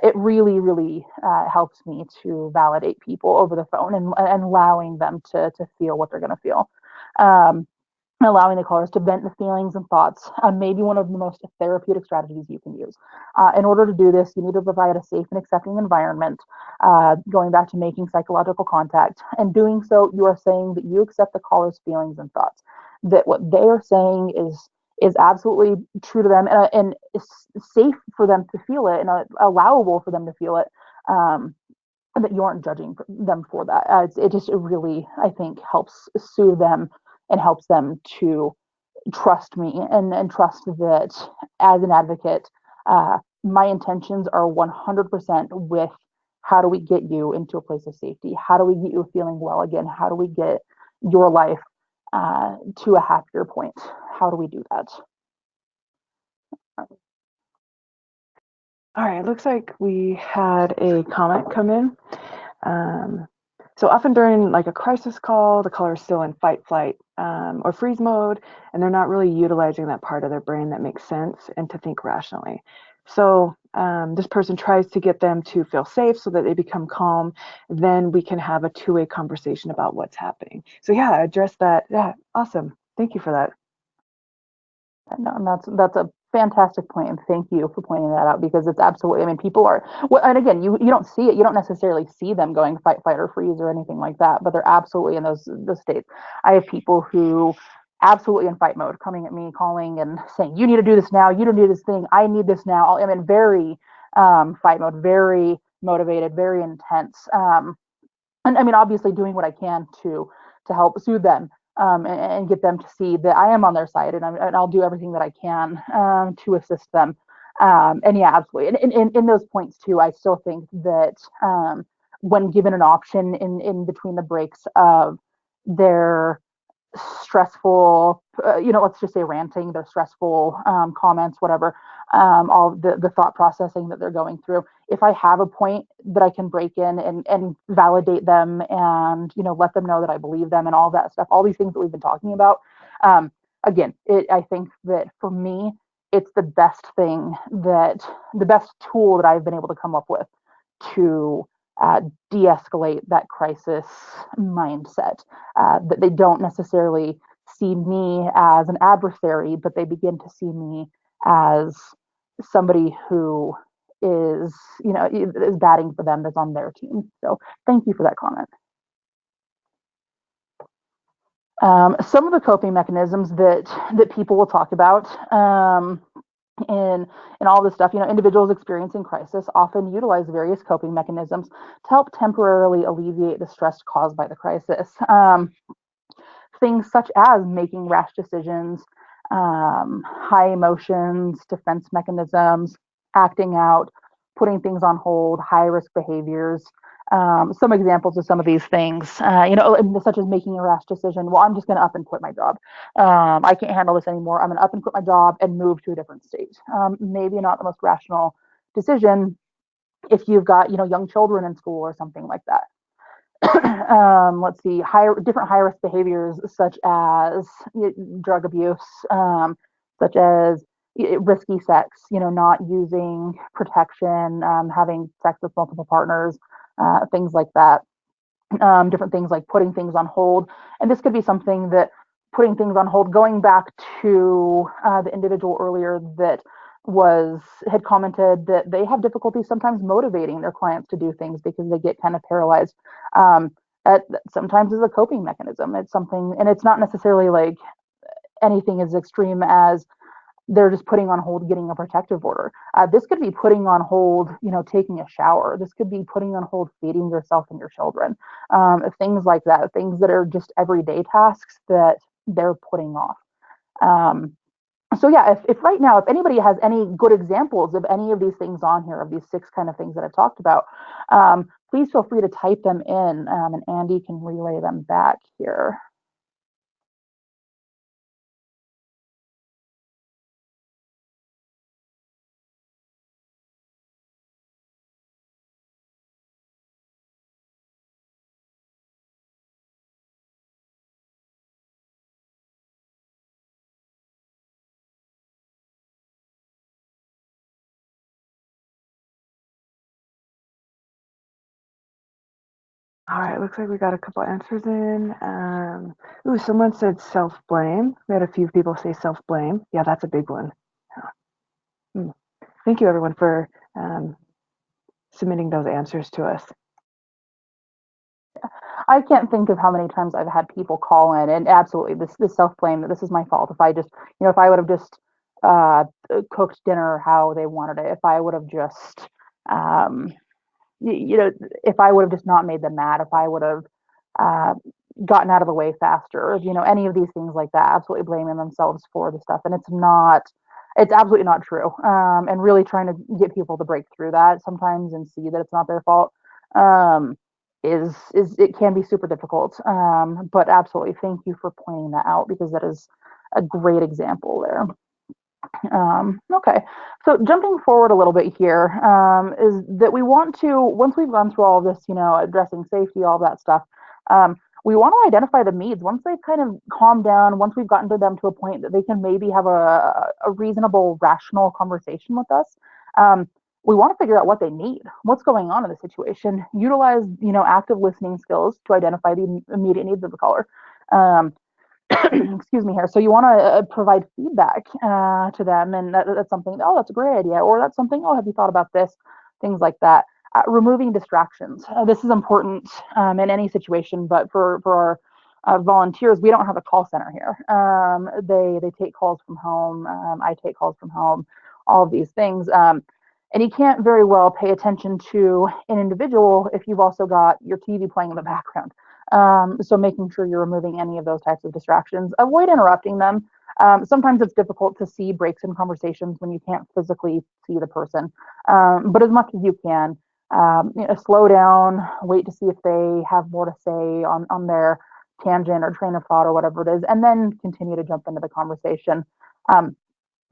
It really, really helps me to validate people over the phone and allowing them to feel what they're going to feel. Um, Allowing the callers to vent the feelings and thoughts may be one of the most therapeutic strategies you can use. In order to do this, you need to provide a safe and accepting environment, going back to making psychological contact. And doing so, you are saying that you accept the caller's feelings and thoughts, that what they are saying is absolutely true to them, and it's safe for them to feel it and allowable for them to feel it. And that you aren't judging them for that. It really, I think, helps soothe them and helps them to trust me and trust that as an advocate, my intentions are 100% with how do we get you into a place of safety? How do we get you feeling well again? How do we get your life to a happier point? How do we do that? All right, looks like we had a comment come in. Um, So often during like a crisis call, the caller is still in fight, flight, or freeze mode, and they're not really utilizing that part of their brain that makes sense and to think rationally. So this person tries to get them to feel safe so that they become calm. Then we can have a two-way conversation about what's happening. So yeah, address that. Yeah, awesome. Thank you for that. No, and that's a fantastic point, and thank you for pointing that out because it's absolutely. I mean, people are well, and again, you don't see it. You don't necessarily see them going fight, flight, or freeze or anything like that, but they're absolutely in those states. I have people who absolutely in fight mode coming at me, calling and saying, "You need to do this now. You don't do this thing. I need this now." I mean, very fight mode, very motivated, very intense. And I mean, obviously, doing what I can to help soothe them and get them to see that I am on their side, and I'll do everything that I can to assist them. And yeah, absolutely. And in those points too, I still think that when given an option in between the breaks of their stressful, let's just say ranting, their stressful comments, whatever, all the thought processing that they're going through. If I have a point that I can break in and validate them and, let them know that I believe them and all that stuff, all these things that we've been talking about. Again, I think that for me, it's the best tool that I've been able to come up with to de-escalate that crisis mindset, that they don't necessarily see me as an adversary, but they begin to see me as somebody who is, is batting for them, that's on their team. So thank you for that comment. Some of the coping mechanisms that people will talk about in in all this stuff, individuals experiencing crisis often utilize various coping mechanisms to help temporarily alleviate the stress caused by the crisis. Things such as making rash decisions, high emotions, defense mechanisms, acting out, putting things on hold, high risk behaviors. Some examples of some of these things, such as making a rash decision. Well, I'm just going to up and quit my job. I can't handle this anymore. I'm going to up and quit my job and move to a different state. Maybe not the most rational decision if you've got, young children in school or something like that. Let's see, different high risk behaviors such as drug abuse, such as risky sex, not using protection, having sex with multiple partners, things like that. Different things like putting things on hold. And this could be something that putting things on hold, going back to the individual earlier that had commented that they have difficulty sometimes motivating their clients to do things because they get kind of paralyzed. Um, Sometimes is a coping mechanism. It's something, and it's not necessarily like anything as extreme as they're just putting on hold getting a protective order. This could be putting on hold, taking a shower. This could be putting on hold feeding yourself and your children. Things like that, things that are just everyday tasks that they're putting off. Um, so yeah, if right now, if anybody has any good examples of any of these things on here, of these 6 kind of things that I've talked about, please feel free to type them in, and Andy can relay them back here. All right, looks like we got a couple answers in. Ooh, someone said self-blame. We had a few people say self-blame. Yeah, that's a big one. Hmm. Thank you, everyone, for submitting those answers to us. I can't think of how many times I've had people call in and absolutely this self blame that this is my fault. If I just, if I would have just cooked dinner how they wanted it, if I would have just, um, if I would have just not made them mad, if I would have uh, gotten out of the way faster, any of these things like that, absolutely blaming themselves for the stuff. And it's absolutely not true. And really trying to get people to break through that sometimes and see that it's not their fault. Is it can be super difficult. But absolutely, thank you for pointing that out because that is a great example there. Okay, so jumping forward a little bit here, is that we want to, once we've gone through all of this, addressing safety, all that stuff, we want to identify the needs. Once they've kind of calmed down, once we've gotten to them to a point that they can maybe have a reasonable, rational conversation with us, um, we want to figure out what they need, what's going on in the situation, utilize, active listening skills to identify the immediate needs of the caller. Um, excuse me here. So you want to provide feedback to them, and that's something. Oh, that's a great idea, or that's something. Oh, have you thought about this? Things like that. Removing distractions. This is important in any situation, but for our volunteers, we don't have a call center here. They take calls from home. I take calls from home. All of these things. And you can't very well pay attention to an individual if you've also got your TV playing in the background. So making sure you're removing any of those types of distractions. Avoid interrupting them. Sometimes it's difficult to see breaks in conversations when you can't physically see the person. But as much as you can, slow down, wait to see if they have more to say on their tangent or train of thought or whatever it is, and then continue to jump into the conversation. Um,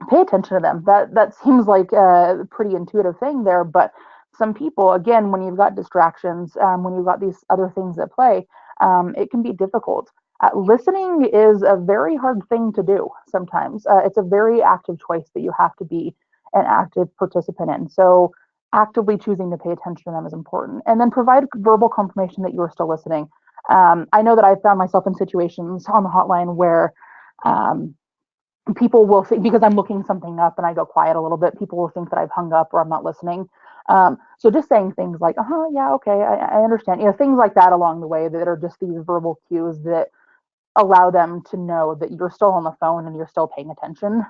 Pay attention to them. That seems like a pretty intuitive thing there, but some people, again, when you've got distractions, when you've got these other things at play, it can be difficult. Listening is a very hard thing to do sometimes. It's a very active choice that you have to be an active participant in. So actively choosing to pay attention to them is important. And then provide verbal confirmation that you're still listening. I know that I've found myself in situations on the hotline where um, people will think, because I'm looking something up and I go quiet a little bit, people will think that I've hung up or I'm not listening. So just saying things like, yeah, okay, I understand. Things like that along the way that are just these verbal cues that allow them to know that you're still on the phone and you're still paying attention,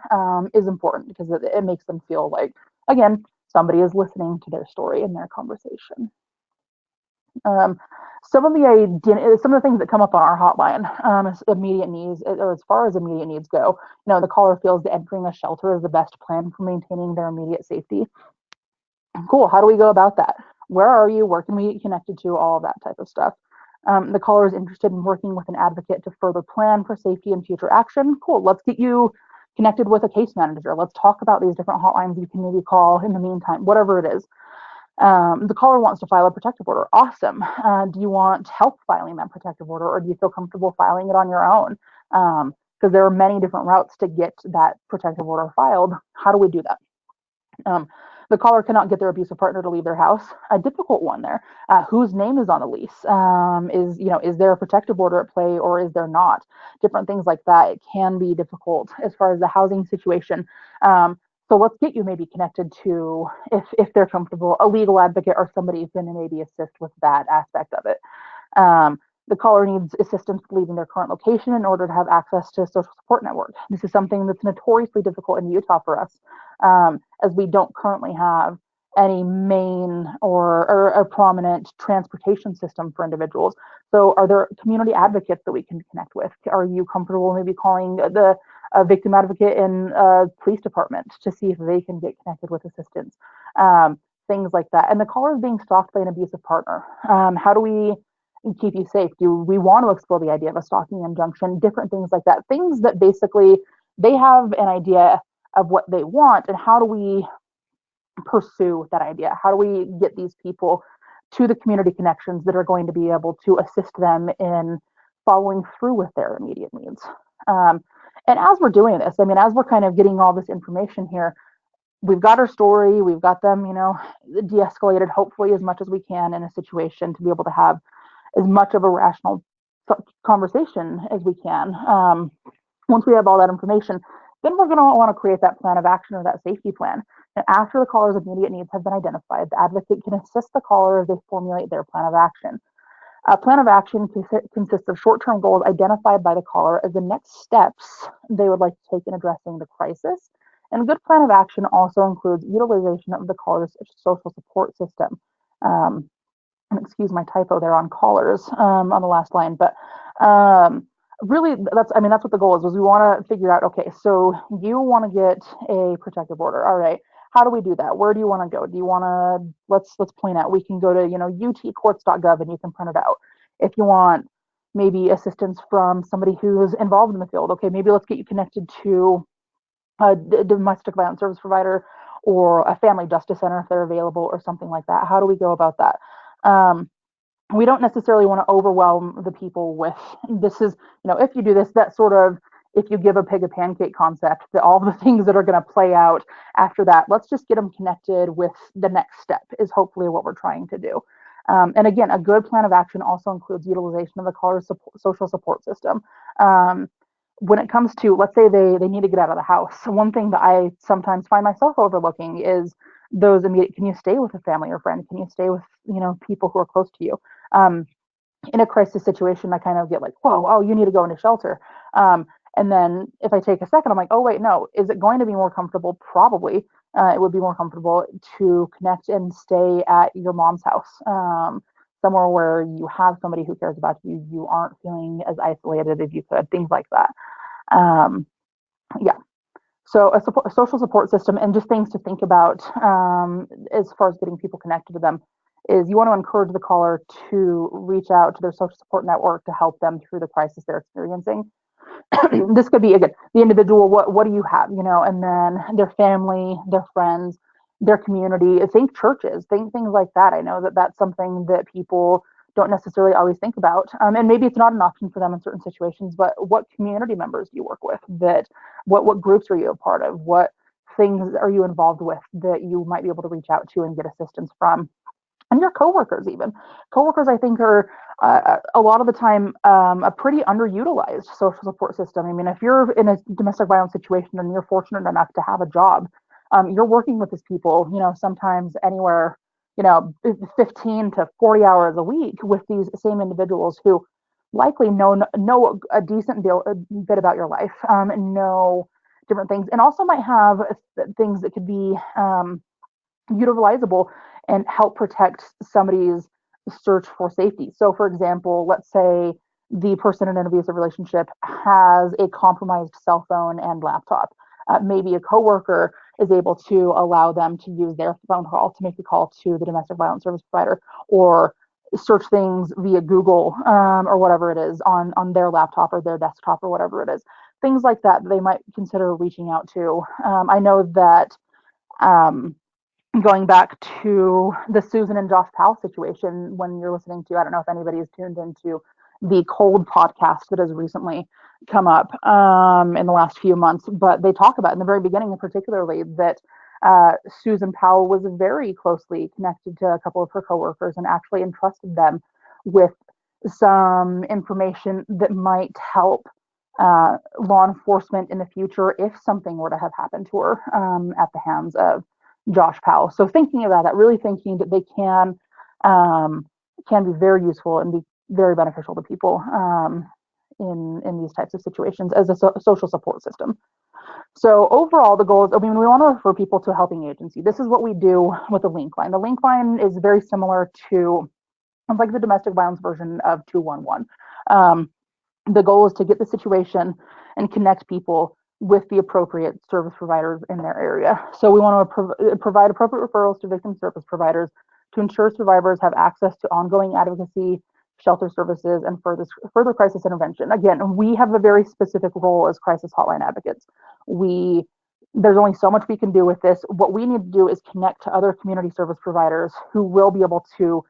is important because it makes them feel like, again, somebody is listening to their story and their conversation. Um, some of the things that come up on our hotline, is immediate needs, or as far as immediate needs go, the caller feels that entering a shelter is the best plan for maintaining their immediate safety. Cool. How do we go about that? Where are you? Where can we get connected to? All of that type of stuff. The caller is interested in working with an advocate to further plan for safety and future action. Cool. Let's get you connected with a case manager. Let's talk about these different hotlines you can maybe call in the meantime, whatever it is. The caller wants to file a protective order. Awesome. Do you want help filing that protective order, or do you feel comfortable filing it on your own? Because there are many different routes to get that protective order filed. How do we do that? Um, the caller cannot get their abusive partner to leave their house. A difficult one there. Whose name is on the lease? Is there a protective order at play or is there not? Different things like that. It can be difficult as far as the housing situation. So let's get you maybe connected to, if they're comfortable, a legal advocate or somebody who can maybe assist with that aspect of it. Um, the caller needs assistance leaving their current location in order to have access to a social support network. This is something that's notoriously difficult in Utah for us, as we don't currently have any main or a prominent transportation system for individuals. So, are there community advocates that we can connect with? Are you comfortable maybe calling the a victim advocate in a police department to see if they can get connected with assistance? Things like that. And the caller is being stalked by an abusive partner. How do we keep you safe? Do we want to explore the idea of a stalking injunction? Different things like that. Things that basically they have an idea of what they want, and how do we pursue that idea? How do we get these people to the community connections that are going to be able to assist them in following through with their immediate needs? Um, and as we're doing this, I mean, as we're kind of getting all this information here, we've got our story, we've got them, de-escalated hopefully as much as we can in a situation to be able to have as much of a rational conversation as we can. Once we have all that information, then we're going to want to create that plan of action or that safety plan. And after the caller's immediate needs have been identified, the advocate can assist the caller as they formulate their plan of action. A plan of action consists of short-term goals identified by the caller as the next steps they would like to take in addressing the crisis. And a good plan of action also includes utilization of the caller's social support system. Um, excuse my typo there on callers, on the last line, but really that's what the goal is. We want to figure out, okay, so you want to get a protective order. All right, how do we do that? Where do you want to go? Do you want to, let's point out, we can go to utcourts.gov and you can print it out. If you want maybe assistance from somebody who's involved in the field, okay, maybe let's get you connected to a domestic violence service provider or a family justice center if they're available or something like that? How do we go about that? Um, we don't necessarily want to overwhelm the people with this is, if you do this, that sort of, if you give a pig a pancake concept, that all the things that are going to play out after that, let's just get them connected with the next step is hopefully what we're trying to do. And again, a good plan of action also includes utilization of the caller's social support system. Um, when it comes to, let's say they need to get out of the house, one thing that I sometimes find myself overlooking is those immediate, can you stay with a family or friend? Can you stay with, people who are close to you? um, in a crisis situation, I kind of get like, whoa, oh, you need to go into shelter. Um, and then if I take a second, I'm like, oh, wait, no, is it going to be more comfortable? Probably. It would be more comfortable to connect and stay at your mom's house, somewhere where you have somebody who cares about you. You aren't feeling as isolated as you could, things like that. Um, yeah. So a social support system and just things to think about as far as getting people connected to them is you want to encourage the caller to reach out to their social support network to help them through the crisis they're experiencing. This could be again the individual, what do you have, and then their family, their friends, their community. Think churches, think things like that. I know that that's something that people don't necessarily always think about, and maybe it's not an option for them in certain situations, but what community members do you work with, that what groups are you a part of, what things are you involved with that you might be able to reach out to and get assistance from, and your coworkers. Even coworkers, I think, are a lot of the time a pretty underutilized social support system. I mean, if you're in a domestic violence situation and you're fortunate enough to have a job, you're working with these people, sometimes anywhere, 15 to 40 hours a week with these same individuals who likely know a decent deal a bit about your life, know different things, and also might have things that could be utilizable and help protect somebody's search for safety. So, for example, let's say the person in an abusive relationship has a compromised cell phone and laptop. Maybe a coworker is able to allow them to use their phone call to make a call to the domestic violence service provider, or search things via Google, or whatever it is on their laptop or their desktop or whatever it is. Things like that they might consider reaching out to. I know that um, going back to the Susan and Josh Powell situation, when you're listening to, I don't know if anybody has tuned into the Cold podcast that has recently come up in the last few months, but they talk about in the very beginning, particularly, that Susan Powell was very closely connected to a couple of her coworkers and actually entrusted them with some information that might help law enforcement in the future if something were to have happened to her at the hands of Josh Powell. So thinking about that, really thinking that they can be very useful and be very beneficial to people in these types of situations as a social support system. So overall, the goal is, I mean, we want to refer people to a helping agency. This is what we do with the link line. The link line is very similar to, it's like the domestic violence version of 211. The goal is to get the situation and connect people with the appropriate service providers in their area. So we want to provide appropriate referrals to victim service providers to ensure survivors have access to ongoing advocacy, shelter services, and further crisis intervention. Again, we have a very specific role as crisis hotline advocates. We There's only so much we can do with this. What we need to do is connect to other community service providers who will be able to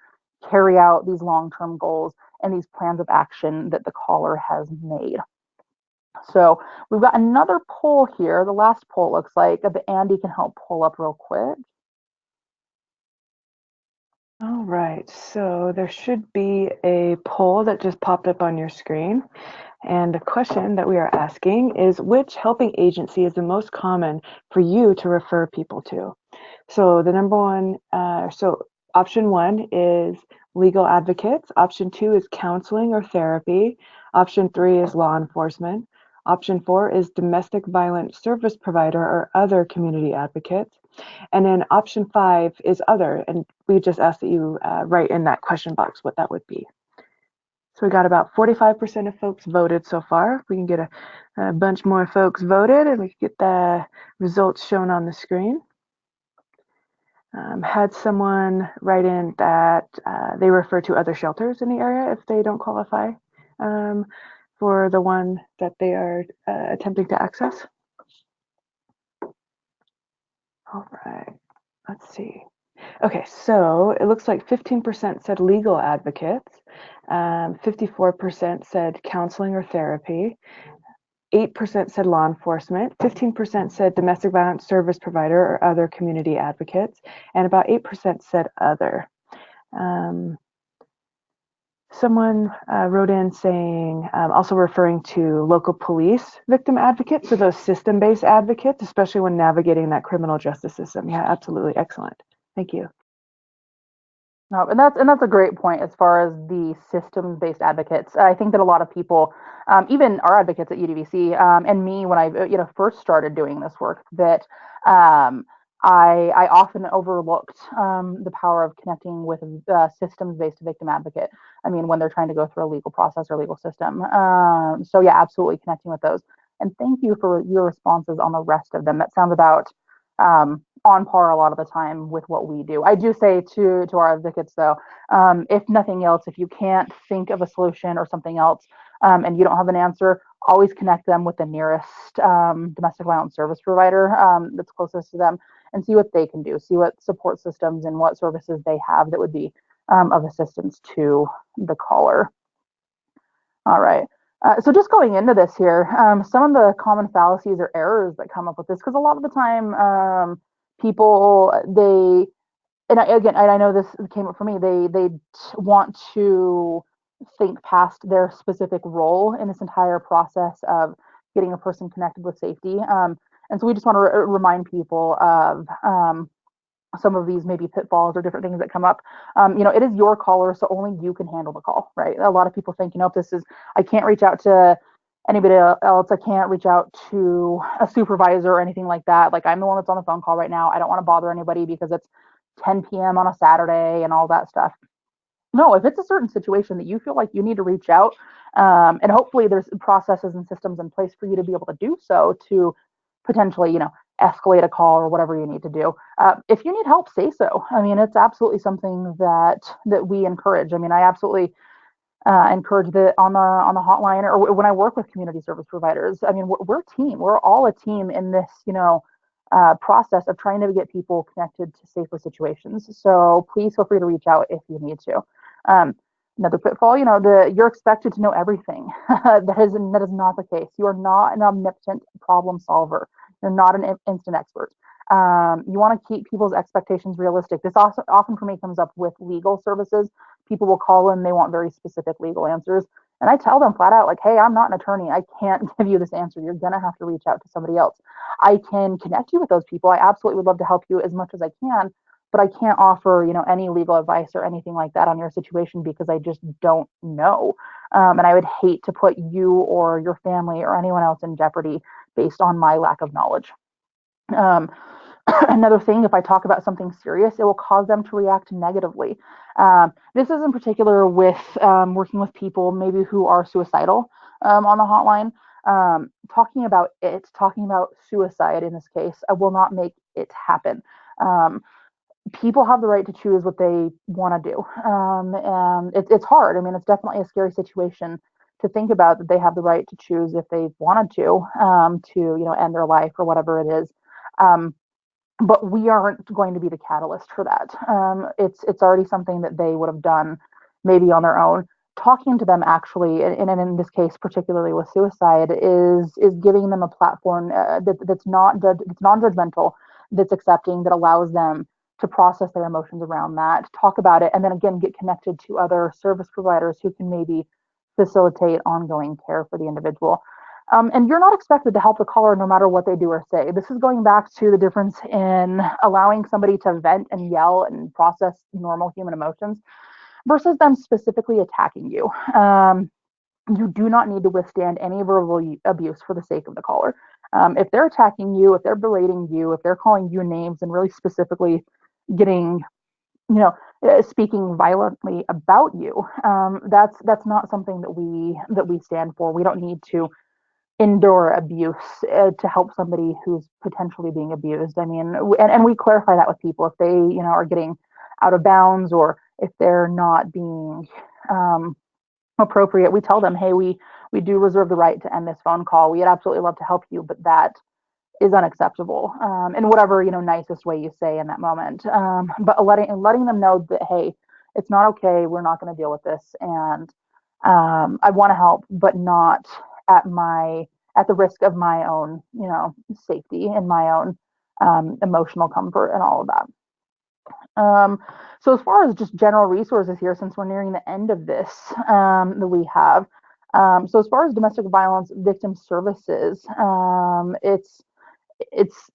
carry out these long-term goals and these plans of action that the caller has made. So we've got another poll here. The last poll looks like, but Andy can help pull up real quick. All right, so there should be a poll that just popped up on your screen. And the question that we are asking is, which helping agency is the most common for you to refer people to? So the number one, so option one is legal advocates. Option two is counseling or therapy. Option three is law enforcement. Option four is domestic violence service provider or other community advocates. And then option five is other. And we just asked that you write in that question box what that would be. So we got about 45% of folks voted so far. If we can get a bunch more folks voted and we can get the results shown on the screen. Had someone write in that they refer to other shelters in the area if they don't qualify for the one that they are attempting to access. All right. Let's see. Okay, so it looks like 15% said legal advocates, 54% said counseling or therapy, 8% said law enforcement, 15% said domestic violence service provider or other community advocates, and about 8% said other. Um, Someone wrote in saying, also referring to local police victim advocates, so those system-based advocates, especially when navigating that criminal justice system. Yeah, absolutely. Excellent. Thank you. No, and that's a great point as far as the systems-based advocates. I think that a lot of people, even our advocates at UDVC, and me when I first started doing this work, that um, I often overlooked the power of connecting with a systems-based victim advocate. I mean, when they're trying to go through a legal process or legal system. So yeah, absolutely connecting with those. And thank you for your responses on the rest of them. That sounds about on par a lot of the time with what we do. I do say to our advocates though, if nothing else, if you can't think of a solution or something else, and you don't have an answer, always connect them with the nearest domestic violence service provider that's closest to them, and see what they can do. See what support systems and what services they have that would be of assistance to the caller. All right. So just going into this here, some of the common fallacies or errors that come up with this, because a lot of the time, people again, and I know this came up for me, they want to think past their specific role in this entire process of getting a person connected with safety. And so we just want to remind people of some of these maybe pitfalls or different things that come up. It is your caller, so only you can handle the call, right? A lot of people think, if this is, I can't reach out to anybody else. I can't reach out to a supervisor or anything like that. Like, I'm the one that's on the phone call right now. I don't want to bother anybody because it's 10 p.m. on a Saturday and all that stuff. No, if it's a certain situation that you feel like you need to reach out, and hopefully there's processes and systems in place for you to be able to do so, to potentially, escalate a call or whatever you need to do. If you need help, say so. I mean, it's absolutely something that we encourage. I mean, I absolutely encourage that on the hotline, or when I work with community service providers. I mean, we're a team. We're all a team in this, process of trying to get people connected to safer situations. So please feel free to reach out if you need to. Um, Another pitfall, you're expected to know everything. That is not the case. You are not an omnipotent problem solver. You're not an instant expert. You want to keep people's expectations realistic. This also often for me comes up with legal services. People will call in, they want very specific legal answers. And I tell them flat out, like, hey, I'm not an attorney. I can't give you this answer. You're going to have to reach out to somebody else. I can connect you with those people. I absolutely would love to help you as much as I can, but I can't offer, any legal advice or anything like that on your situation because I just don't know. And I would hate to put you or your family or anyone else in jeopardy based on my lack of knowledge. Um, Another thing, if I talk about something serious, it will cause them to react negatively. This is in particular with working with people maybe who are suicidal on the hotline. Talking about suicide in this case, I will not make it happen. Um, People have the right to choose what they want to do. And it's hard. I mean, it's definitely a scary situation to think about, that they have the right to choose if they wanted to, end their life or whatever it is. Um, but we aren't going to be the catalyst for that. It's already something that they would have done maybe on their own. Talking to them actually, and in this case, particularly with suicide, is giving them a platform that's that's non-judgmental, that's accepting, that allows them to process their emotions around that, talk about it, and then again get connected to other service providers who can maybe facilitate ongoing care for the individual. And you're not expected to help the caller no matter what they do or say. This is going back to the difference in allowing somebody to vent and yell and process normal human emotions versus them specifically attacking you. You do not need to withstand any verbal abuse for the sake of the caller. If they're attacking you, if they're berating you, if they're calling you names and really specifically getting, you know, speaking violently about you, that's not something that we stand for. We don't need to endure abuse to help somebody who's potentially being abused. I mean, and we clarify that with people if they, are getting out of bounds or if they're not being appropriate. We tell them, hey, we do reserve the right to end this phone call. We'd absolutely love to help you, but that is unacceptable, in whatever nicest way you say in that moment. But letting them know that, hey, it's not okay. We're not going to deal with this, and I want to help, but not at the risk of my own safety and my own emotional comfort and all of that. So as far as just general resources here, since we're nearing the end of this, that we have. So as far as domestic violence victim services, it's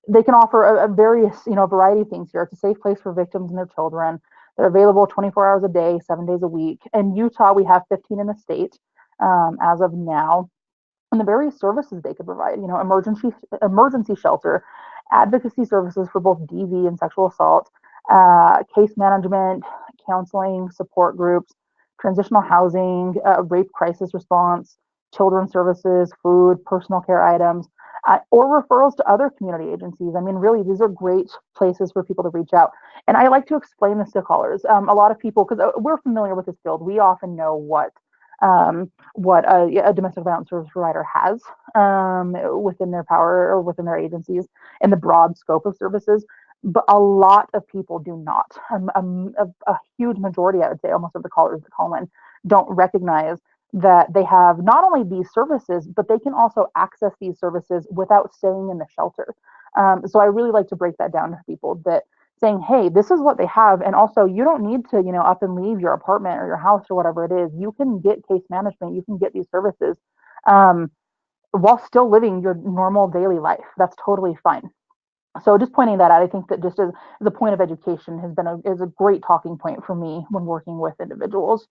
they can offer a various variety of things here. It's a safe place for victims and their children. They're available 24 hours a day, 7 days a week. In Utah, we have 15 in the state as of now, and the various services they could provide. Emergency shelter, advocacy services for both DV and sexual assault, case management, counseling, support groups, transitional housing, rape crisis response, children's services, food, personal care items, or referrals to other community agencies. I mean, really, these are great places for people to reach out. And I like to explain this to callers. A lot of people, because we're familiar with this field, we often know what a domestic violence service provider has within their power or within their agencies and the broad scope of services. But a lot of people do not. A huge majority, I would say, almost of the callers that call in, don't recognize that they have not only these services, but they can also access these services without staying in the shelter. So I really like to break that down to people, that saying, hey, this is what they have. And also, you don't need to, up and leave your apartment or your house or whatever it is. You can get case management, you can get these services um, while still living your normal daily life. That's totally fine. So just pointing that out, I think that just as the point of education is a great talking point for me when working with individuals.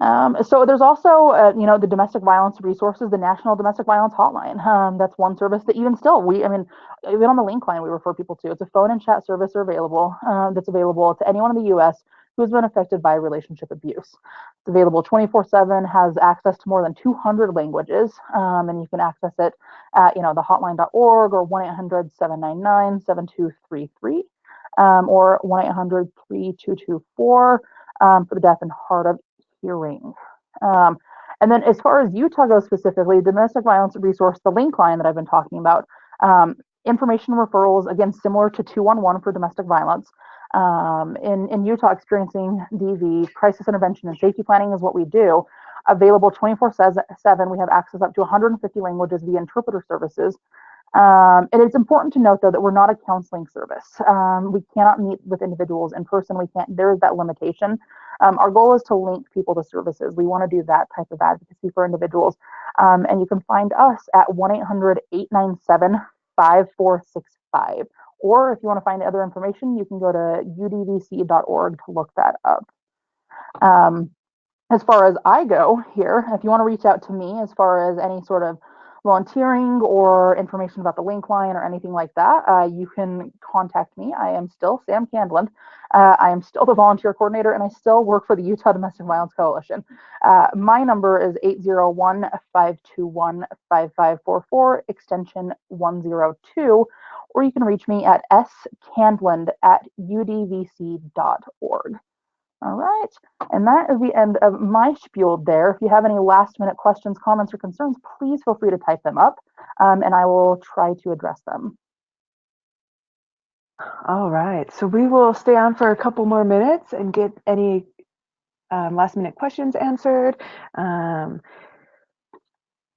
So there's also, the domestic violence resources, the National Domestic Violence Hotline. That's one service that even still, even on the link line, we refer people to. It's a phone and chat service that's available to anyone in the U.S. who has been affected by relationship abuse. It's available 24/7, has access to more than 200 languages, and you can access it at, the hotline.org or 1-800-799-7233, or 1-800-3224 for the deaf and hard of hearing. Um, and then as far as Utah goes specifically, domestic violence resource, the link line that I've been talking about, information referrals, again, similar to 211 for domestic violence. In Utah, experiencing DV, crisis intervention and safety planning is what we do. Available 24/7, we have access up to 150 languages via interpreter services. And it's important to note, though, that we're not a counseling service. We cannot meet with individuals in person. There is that limitation. Our goal is to link people to services. We want to do that type of advocacy for individuals. And you can find us at 1-800-897-5465. Or if you want to find other information, you can go to udvc.org to look that up. As far as I go here, if you want to reach out to me as far as any sort of volunteering or information about the link line or anything like that, you can contact me. I am still Sam Candland. I am still the volunteer coordinator, and I still work for the Utah Domestic Violence Coalition. My number is 801-521-5544, extension 102, or you can reach me at scandland@udvc.org. All right. And that is the end of my spiel there. If you have any last minute questions, comments, or concerns, please feel free to type them up, and I will try to address them. All right. So we will stay on for a couple more minutes and get any last minute questions answered. If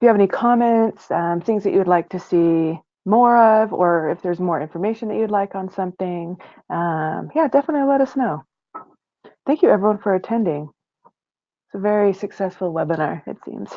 you have any comments, things that you would like to see more of, or if there's more information that you'd like on something, yeah, definitely let us know. Thank you, everyone, for attending. It's a very successful webinar, it seems.